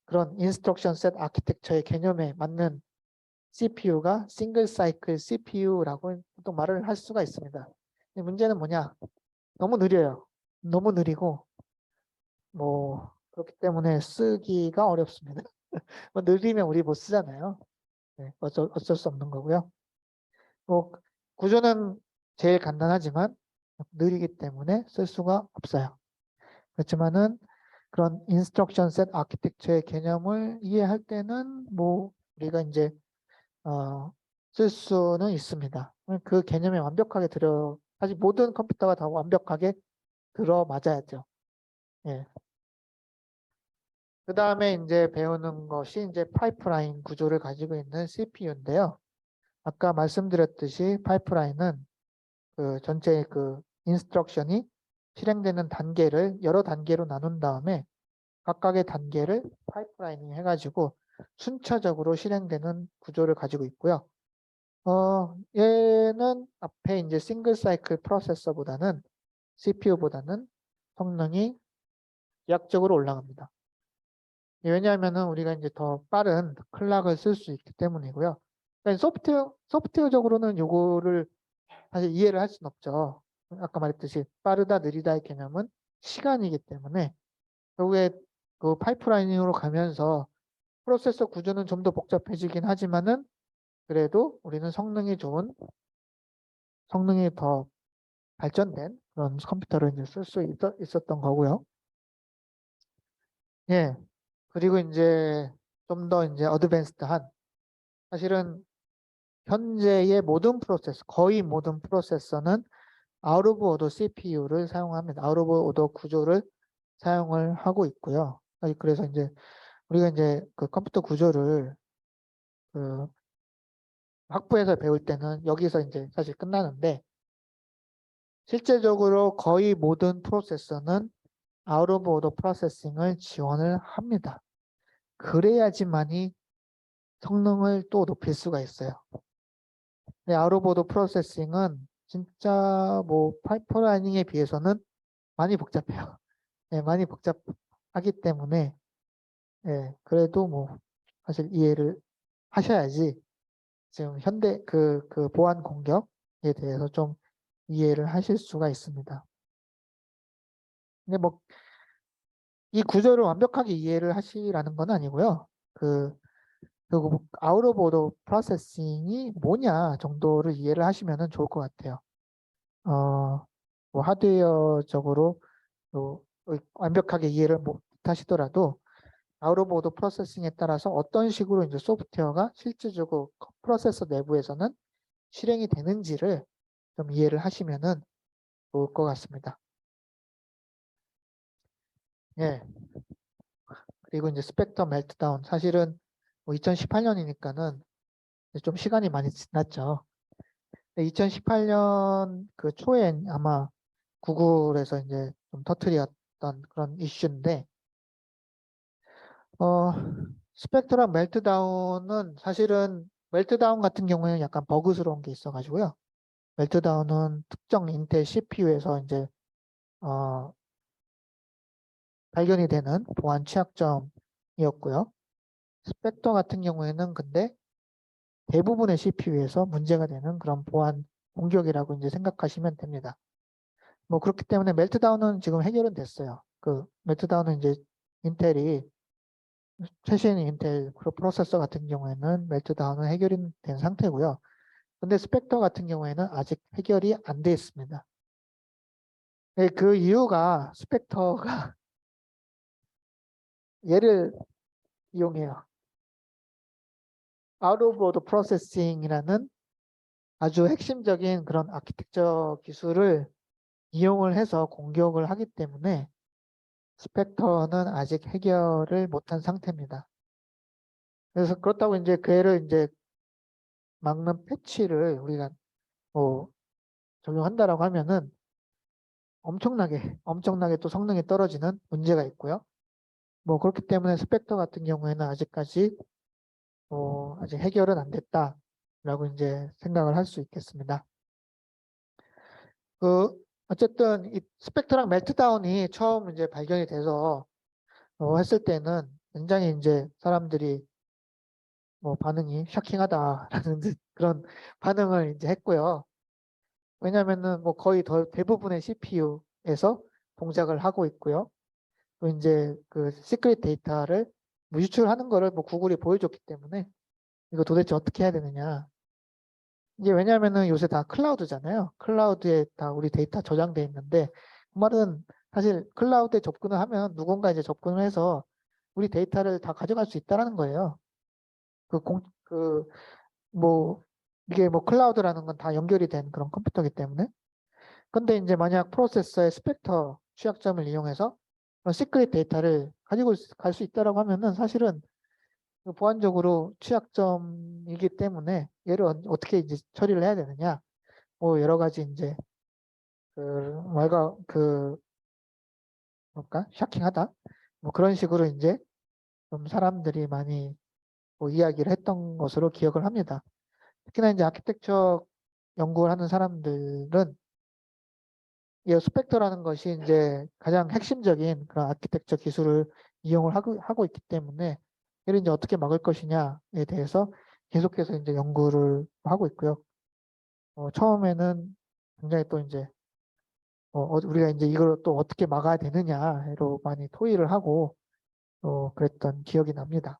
그런 인스트럭션 셋 아키텍처의 개념에 맞는 CPU가 싱글 사이클 CPU라고 또 말을 할 수가 있습니다. 문제는 뭐냐? 너무 느려요. 너무 느리고 뭐 그렇기 때문에 쓰기가 어렵습니다. 뭐 느리면 우리 못 쓰잖아요. 네, 어쩔 수 없는 거고요. 뭐 구조는 제일 간단하지만 느리기 때문에 쓸 수가 없어요. 그렇지만은 그런 인스트럭션 셋 아키텍처의 개념을 이해할 때는 뭐 우리가 이제 쓸 수는 있습니다. 그 개념에 완벽하게 사실 모든 컴퓨터가 다 완벽하게 들어맞아야죠. 예. 그 다음에 이제 배우는 것이 이제 파이프라인 구조를 가지고 있는 CPU인데요. 아까 말씀드렸듯이 파이프라인은 그 전체 그 인스트럭션이 실행되는 단계를 여러 단계로 나눈 다음에 각각의 단계를 파이프라이닝 해가지고 순차적으로 실행되는 구조를 가지고 있고요. 얘는 앞에 이제 싱글 사이클 프로세서보다는 CPU보다는 성능이 약적으로 올라갑니다. 왜냐하면은 우리가 이제 더 빠른 클락을 쓸 수 있기 때문이고요. 그러니까 소프트웨어적으로는 요거를 사실 이해를 할 수는 없죠. 아까 말했듯이 빠르다 느리다의 개념은 시간이기 때문에 결국에 그 파이프라이닝으로 가면서 프로세서 구조는 좀 더 복잡해지긴 하지만은 그래도 우리는 성능이 더 발전된 그런 컴퓨터를 이제 쓸 수 있었던 거고요. 예. 그리고 이제 좀 더 이제 어드밴스드한 사실은 현재의 모든 프로세서, 거의 모든 프로세서는 아웃 오브 오더 CPU를 사용합니다. 아웃 오브 오더 구조를 사용을 하고 있고요. 그래서 이제 우리가 이제 그 컴퓨터 구조를 그 학부에서 배울 때는 여기서 이제 사실 끝나는데 실제적으로 거의 모든 프로세서는 아웃 오브 오더 프로세싱을 지원을 합니다. 그래야지만이 성능을 또 높일 수가 있어요. 근데 아웃 오브 오더 프로세싱은 진짜 뭐 파이프라이닝에 비해서는 많이 복잡해요. 네, 많이 복잡하기 때문에 그래도 뭐 사실 이해를 하셔야지 지금 현대 그 보안 공격에 대해서 좀 이해를 하실 수가 있습니다. 근데 뭐 이 구조를 완벽하게 이해를 하시라는 건 아니고요. 그리고 아웃 오브 오더 프로세싱이 뭐냐 정도를 이해를 하시면 좋을 것 같아요. 뭐 하드웨어적으로 완벽하게 이해를 못 하시더라도 아웃 오브 오더 프로세싱에 따라서 어떤 식으로 이제 소프트웨어가 실질적으로 프로세서 내부에서는 실행이 되는지를 좀 이해를 하시면은 좋을 것 같습니다. 예. 그리고 이제 스펙터 멜트다운 사실은 뭐 2018년이니까는 좀 시간이 많이 지났죠. 2018년 그 초에 아마 구글에서 이제 좀 터뜨렸던 그런 이슈인데 스펙트럼 멜트다운은 사실은 멜트다운 같은 경우에는 약간 버그스러운 게 있어가지고요. 멜트다운은 특정 인텔 CPU에서 이제 발견이 되는 보안 취약점이었고요. 스펙터 같은 경우에는 근데 대부분의 CPU에서 문제가 되는 그런 보안 공격이라고 이제 생각하시면 됩니다. 뭐 그렇기 때문에 멜트다운은 지금 해결은 됐어요. 그 멜트다운은 이제 인텔이 최신 인텔 프로세서 같은 경우에는 멜트다운은 해결이 된 상태고요. 근데 스펙터 같은 경우에는 아직 해결이 안 돼 있습니다. 그 이유가 스펙터가 얘를 이용해요. Out of order processing이라는 아주 핵심적인 그런 아키텍처 기술을 이용을 해서 공격을 하기 때문에 스펙터는 아직 해결을 못한 상태입니다. 그래서 그렇다고 이제 그애를 이제 막는 패치를 우리가 뭐 적용한다라고 하면은 엄청나게 또 성능이 떨어지는 문제가 있고요. 뭐 그렇기 때문에 스펙터 같은 경우에는 아직까지 아직 해결은 안 됐다라고 이제 생각을 할 수 있겠습니다. 어쨌든 이 스펙터랑 멜트다운이 처음 이제 발견이 돼서 했을 때는 굉장히 이제 사람들이 뭐 반응이 쇼킹하다라는 그런 반응을 이제 했고요. 왜냐면은 뭐 거의 대부분의 CPU에서 동작을 하고 있고요. 또 이제 그 시크릿 데이터를 뭐 유출하는 거를 뭐 구글이 보여줬기 때문에 이거 도대체 어떻게 해야 되느냐. 이게 왜냐하면은 요새 다 클라우드잖아요. 클라우드에 다 우리 데이터 저장돼 있는데 그 말은 사실 클라우드에 접근을 하면 누군가 이제 접근을 해서 우리 데이터를 다 가져갈 수 있다라는 거예요. 뭐 이게 뭐 클라우드라는 건 다 연결이 된 그런 컴퓨터이기 때문에. 근데 이제 만약 프로세서의 스펙터 취약점을 이용해서 그런 시크릿 데이터를 가지고 갈 수 있다라고 하면은 사실은 그 보안적으로 취약점이기 때문에 얘를 어떻게 이제 처리를 해야 되느냐. 뭐 여러 가지 이제 그 말과 그 뭘까 샤킹하다 뭐 그런 식으로 이제 좀 사람들이 많이 뭐 이야기를 했던 것으로 기억을 합니다. 특히나 이제 아키텍처 연구를 하는 사람들은 이 스펙터라는 것이 이제 가장 핵심적인 그런 아키텍처 기술을 이용을 하고 있기 때문에 이를 이제 어떻게 막을 것이냐에 대해서 계속해서 이제 연구를 하고 있고요. 처음에는 굉장히 또 이제 우리가 이제 이걸 또 어떻게 막아야 되느냐로 많이 토의를 하고 또 그랬던 기억이 납니다.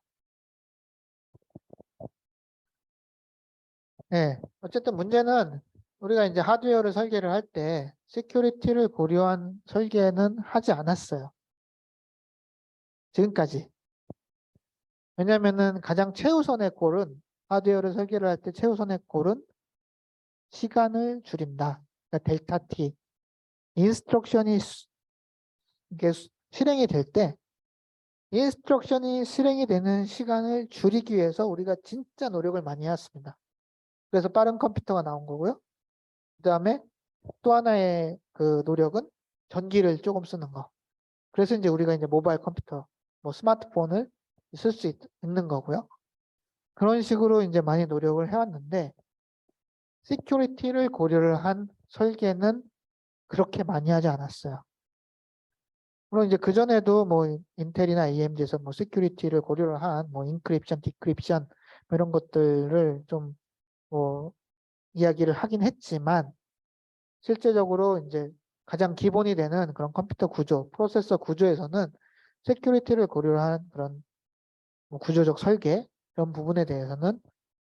네, 어쨌든 문제는 우리가 이제 하드웨어를 설계를 할 때 시큐리티를 고려한 설계는 하지 않았어요. 지금까지. 왜냐면은 가장 최우선의 골은 하드웨어를 설계를 할 때 최우선의 골은 시간을 줄인다. 그러니까 델타 T. 인스트럭션이 이게 실행이 될 때 인스트럭션이 실행이 되는 시간을 줄이기 위해서 우리가 진짜 노력을 많이 해왔습니다. 그래서 빠른 컴퓨터가 나온 거고요. 그 다음에 또 하나의 그 노력은 전기를 조금 쓰는 거. 그래서 이제 우리가 이제 모바일 컴퓨터, 뭐 스마트폰을 쓸 수 있는 거고요. 그런 식으로 이제 많이 노력을 해왔는데 시큐리티를 고려를 한 설계는 그렇게 많이 하지 않았어요. 물론 이제 그전에도 뭐 인텔이나 AMD에서 뭐 시큐리티를 고려를 한 뭐 인크립션, 디크립션 뭐 이런 것들을 좀 뭐 이야기를 하긴 했지만 실제적으로 이제 가장 기본이 되는 그런 컴퓨터 구조, 프로세서 구조에서는 시큐리티를 고려한 그런 뭐 구조적 설계 이런 부분에 대해서는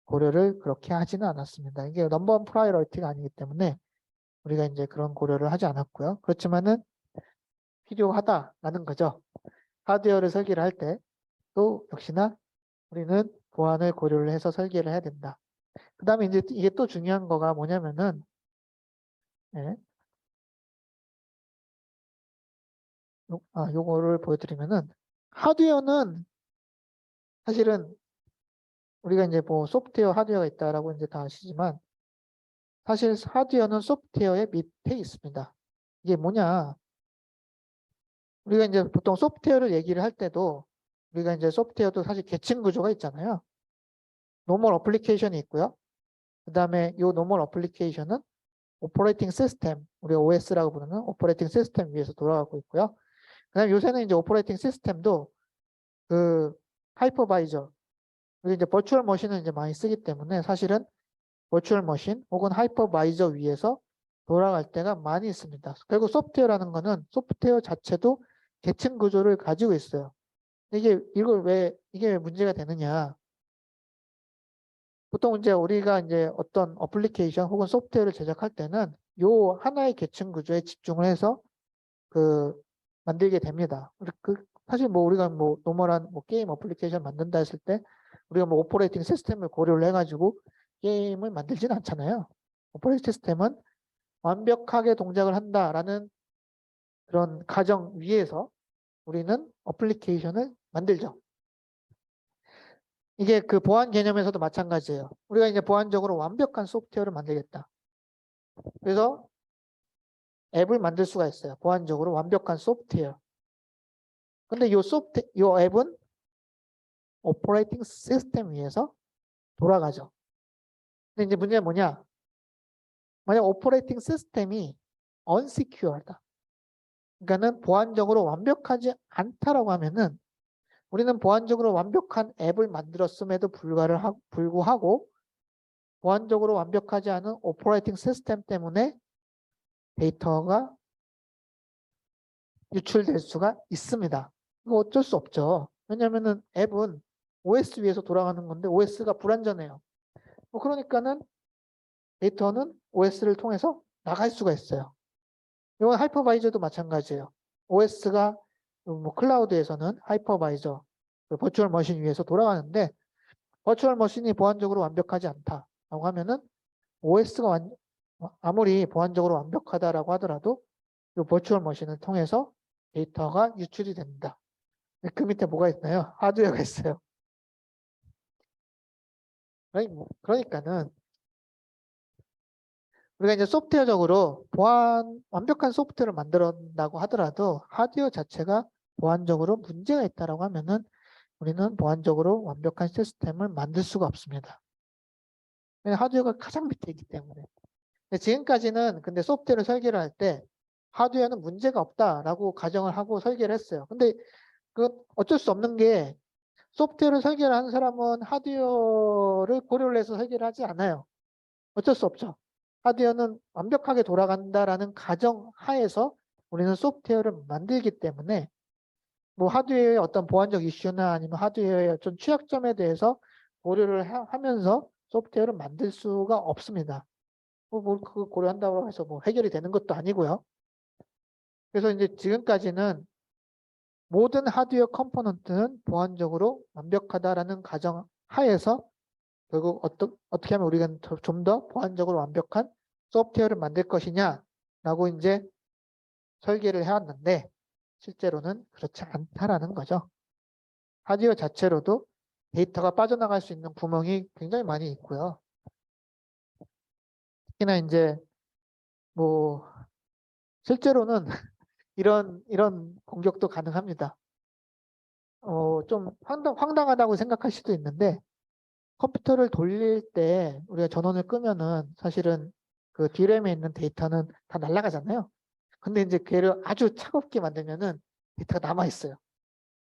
고려를 그렇게 하지는 않았습니다. 이게 넘버원 프라이어리티가 아니기 때문에 우리가 이제 그런 고려를 하지 않았고요. 그렇지만은 필요하다라는 거죠. 하드웨어를 설계를 할 때 또 역시나 우리는 보안을 고려를 해서 설계를 해야 된다. 그 다음에 이제 이게 또 중요한 거가 뭐냐면은 예, 요거를 보여드리면은 하드웨어는 사실은 우리가 이제 뭐 소프트웨어 하드웨어가 있다라고 이제 다 아시지만 사실 하드웨어는 소프트웨어의 밑에 있습니다. 이게 뭐냐? 우리가 이제 보통 소프트웨어를 얘기를 할 때도 우리가 이제 소프트웨어도 사실 계층 구조가 있잖아요. 노멀 어플리케이션이 있고요. 그 다음에 이 노멀 어플리케이션은 오퍼레이팅 시스템, 우리가 OS라고 부르는 오퍼레이팅 시스템 위에서 돌아가고 있고요. 그 다음에 요새는 이제 오퍼레이팅 시스템도 그 하이퍼바이저, 우리 이제 버추얼 머신을 이제 많이 쓰기 때문에 사실은 버추얼 머신 혹은 하이퍼바이저 위에서 돌아갈 때가 많이 있습니다. 그리고 소프트웨어라는 거는 소프트웨어 자체도 계층 구조를 가지고 있어요. 이게 왜 문제가 되느냐? 보통 이제 우리가 이제 어떤 어플리케이션 혹은 소프트웨어를 제작할 때는 요 하나의 계층 구조에 집중을 해서 그 만들게 됩니다. 사실 뭐 우리가 뭐 노멀한 뭐 게임 어플리케이션 만든다 했을 때 우리가 뭐 오퍼레이팅 시스템을 고려를 해가지고 게임을 만들지는 않잖아요. 오퍼레이팅 시스템은 완벽하게 동작을 한다라는 그런 가정 위에서 우리는 어플리케이션을 만들죠. 이게 그 보안 개념에서도 마찬가지예요. 우리가 이제 보안적으로 완벽한 소프트웨어를 만들겠다. 그래서 앱을 만들 수가 있어요. 보안적으로 완벽한 소프트웨어. 근데 이 앱은 오퍼레이팅 시스템 위에서 돌아가죠. 근데 이제 문제는 뭐냐? 만약 오퍼레이팅 시스템이 unsecured다. 그러니까는 보안적으로 완벽하지 않다라고 하면은 우리는 보안적으로 완벽한 앱을 만들었음에도 불구하고 보안적으로 완벽하지 않은 오퍼레이팅 시스템 때문에 데이터가 유출될 수가 있습니다. 이거 어쩔 수 없죠. 왜냐하면은 앱은 OS 위에서 돌아가는 건데 OS가 불안전해요. 그러니까는 데이터는 OS를 통해서 나갈 수가 있어요. 이건 하이퍼바이저도 마찬가지예요. OS가 뭐 클라우드에서는 하이퍼바이저, 버추얼 머신 위에서 돌아가는데 버추얼 머신이 보안적으로 완벽하지 않다라고 하면은 OS가 아무리 보안적으로 완벽하다라고 하더라도 이 버추얼 머신을 통해서 데이터가 유출이 된다. 그 밑에 뭐가 있나요? 하드웨어가 있어요. 그러니까는 우리가 이제 소프트웨어적으로 완벽한 소프트웨어를 만들었다고 하더라도 하드웨어 자체가 보안적으로 문제가 있다라고 하면은 우리는 보안적으로 완벽한 시스템을 만들 수가 없습니다. 하드웨어가 가장 밑에 있기 때문에. 근데 지금까지는 근데 소프트웨어를 설계를 할 때 하드웨어는 문제가 없다라고 가정을 하고 설계를 했어요. 근데 그 어쩔 수 없는 게 소프트웨어를 설계를 하는 사람은 하드웨어를 고려를 해서 설계를 하지 않아요. 어쩔 수 없죠. 하드웨어는 완벽하게 돌아간다라는 가정 하에서 우리는 소프트웨어를 만들기 때문에 뭐 하드웨어의 어떤 보안적 이슈나 아니면 하드웨어의 어떤 취약점에 대해서 고려를 하면서 소프트웨어를 만들 수가 없습니다. 뭐 그거 고려한다고 해서 뭐 해결이 되는 것도 아니고요. 그래서 이제 지금까지는 모든 하드웨어 컴포넌트는 보안적으로 완벽하다라는 가정 하에서 결국 어떻게 하면 우리가 좀 더 보안적으로 완벽한 소프트웨어를 만들 것이냐라고 이제 설계를 해왔는데 실제로는 그렇지 않다라는 거죠. 하드웨어 자체로도 데이터가 빠져나갈 수 있는 구멍이 굉장히 많이 있고요. 특히나 이제 뭐 실제로는 이런 공격도 가능합니다. 좀 황당하다고 생각할 수도 있는데 컴퓨터를 돌릴 때 우리가 전원을 끄면은 사실은 그 D램에 있는 데이터는 다 날아가잖아요. 근데 이제 걔를 아주 차갑게 만들면은 데이터가 남아 있어요.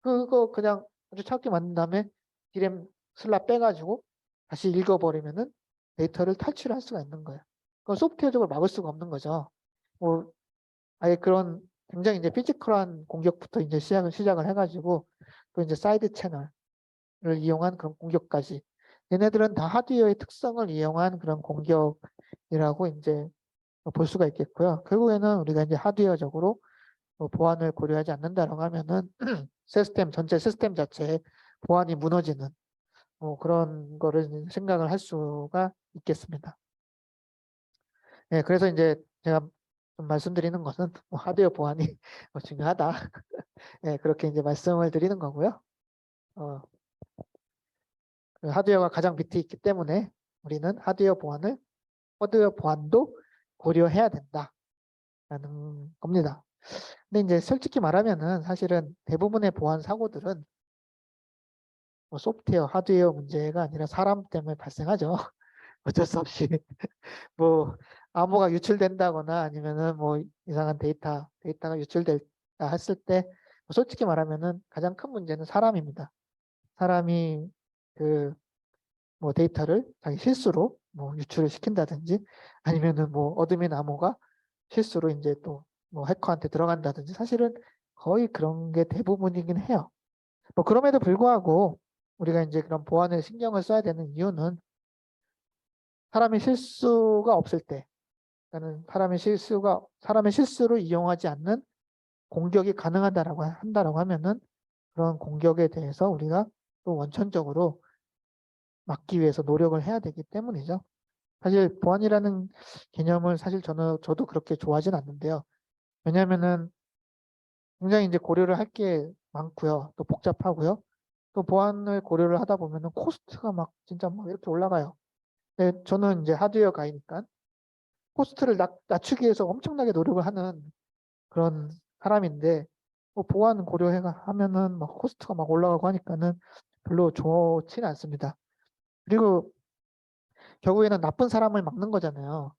그거 그냥 아주 차갑게 만든 다음에 D램 슬랍 빼가지고 다시 읽어버리면은 데이터를 탈출할 수가 있는 거예요. 그건 소프트웨어적으로 막을 수가 없는 거죠. 뭐 아예 그런 굉장히 이제 피지컬한 공격부터 이제 시작을 해가지고 또 이제 사이드 채널을 이용한 그런 공격까지. 얘네들은 다 하드웨어의 특성을 이용한 그런 공격이라고 이제 볼 수가 있겠고요. 결국에는 우리가 이제 하드웨어적으로 보안을 고려하지 않는다라고 하면은 전체 시스템 자체의 보안이 무너지는 그런 거를 생각을 할 수가 있겠습니다. 네, 그래서 이제 제가 좀 말씀드리는 것은 하드웨어 보안이 중요하다. 네, 그렇게 이제 말씀을 드리는 거고요. 그 하드웨어가 가장 밑에 있기 때문에 우리는 하드웨어 보안도 고려해야 된다라는 겁니다. 근데 이제 솔직히 말하면은 사실은 대부분의 보안 사고들은 뭐 소프트웨어, 하드웨어 문제가 아니라 사람 때문에 발생하죠. 어쩔 수 없이 뭐 암호가 유출된다거나 아니면은 뭐 이상한 데이터가 유출됐다 했을 때 솔직히 말하면은 가장 큰 문제는 사람입니다. 사람이 그 뭐 데이터를 자기 실수로 뭐 유출을 시킨다든지 아니면은 뭐 어드민 암호가 실수로 이제 또 뭐 해커한테 들어간다든지 사실은 거의 그런 게 대부분이긴 해요. 뭐 그럼에도 불구하고 우리가 이제 그런 보안에 신경을 써야 되는 이유는 사람의 실수가 없을 때, 그러니까 사람의 실수를 이용하지 않는 공격이 한다라고 하면은 그런 공격에 대해서 우리가 또 원천적으로 막기 위해서 노력을 해야 되기 때문이죠. 사실 보안이라는 개념을 사실 저도 그렇게 좋아하진 않는데요. 왜냐하면은 굉장히 이제 고려를 할 게 많고요. 또 복잡하고요. 또 보안을 고려를 하다 보면은 코스트가 막 진짜 막 이렇게 올라가요. 근데 저는 이제 하드웨어 가이니까 코스트를 낮추기 위해서 엄청나게 노력을 하는 그런 사람인데 뭐 보안 하면은 막 코스트가 막 올라가고 하니까는 별로 좋지는 않습니다. 그리고 결국에는 나쁜 사람을 막는 거잖아요.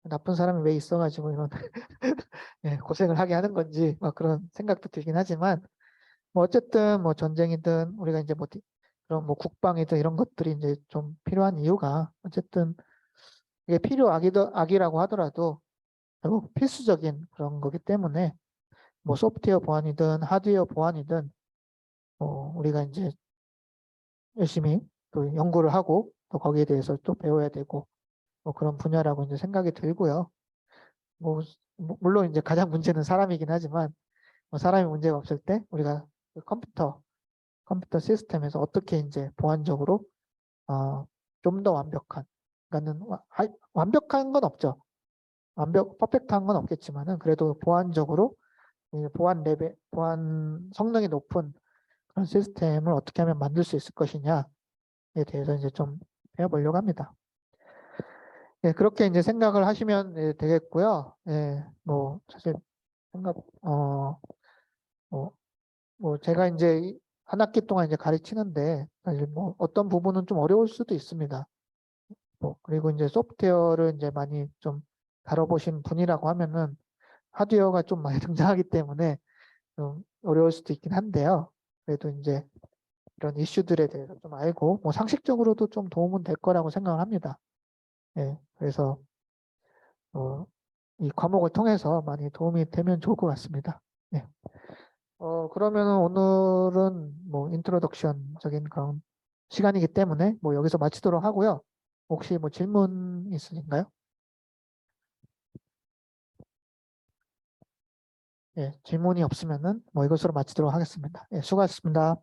나쁜 사람이 왜 있어가지고 이런 고생을 하게 하는 건지 막 그런 생각도 들긴 하지만 뭐 어쨌든 뭐 전쟁이든 우리가 이제 뭐 그런 뭐 국방이든 이런 것들이 이제 좀 필요한 이유가 어쨌든 이게 악이라고 하더라도 결국 필수적인 그런 거기 때문에 뭐 소프트웨어 보안이든 하드웨어 보안이든 우리가 이제 열심히 또 연구를 하고 또 거기에 대해서 또 배워야 되고 뭐 그런 분야라고 이제 생각이 들고요. 뭐, 물론 이제 가장 문제는 사람이긴 하지만 뭐 사람이 문제가 없을 때 우리가 그 컴퓨터 시스템에서 어떻게 이제 보안적으로 좀 더 완벽한, 그러니까는 완벽한 건 없죠. 퍼펙트한 건 없겠지만은 그래도 보안적으로 이 보안 성능이 높은 그런 시스템을 어떻게 하면 만들 수 있을 것이냐에 대해서 이제 좀 배워보려고 합니다. 예, 그렇게 이제 생각을 하시면 되겠고요. 예, 뭐 사실 생각 뭐, 뭐 제가 이제 한 학기 동안 이제 가르치는데 사실 뭐 어떤 부분은 좀 어려울 수도 있습니다. 뭐 그리고 이제 소프트웨어를 이제 많이 좀 다뤄보신 분이라고 하면은 하드웨어가 좀 많이 등장하기 때문에 좀 어려울 수도 있긴 한데요. 그래도 이제 이런 이슈들에 대해서 좀 알고 뭐 상식적으로도 좀 도움은 될 거라고 생각을 합니다. 예, 그래서 이 과목을 통해서 많이 도움이 되면 좋을 것 같습니다. 예. 그러면은 오늘은 뭐 인트로덕션적인 그런 시간이기 때문에 뭐 여기서 마치도록 하고요. 혹시 뭐 질문 있으신가요? 예, 질문이 없으면은 뭐 이것으로 마치도록 하겠습니다. 예, 수고하셨습니다.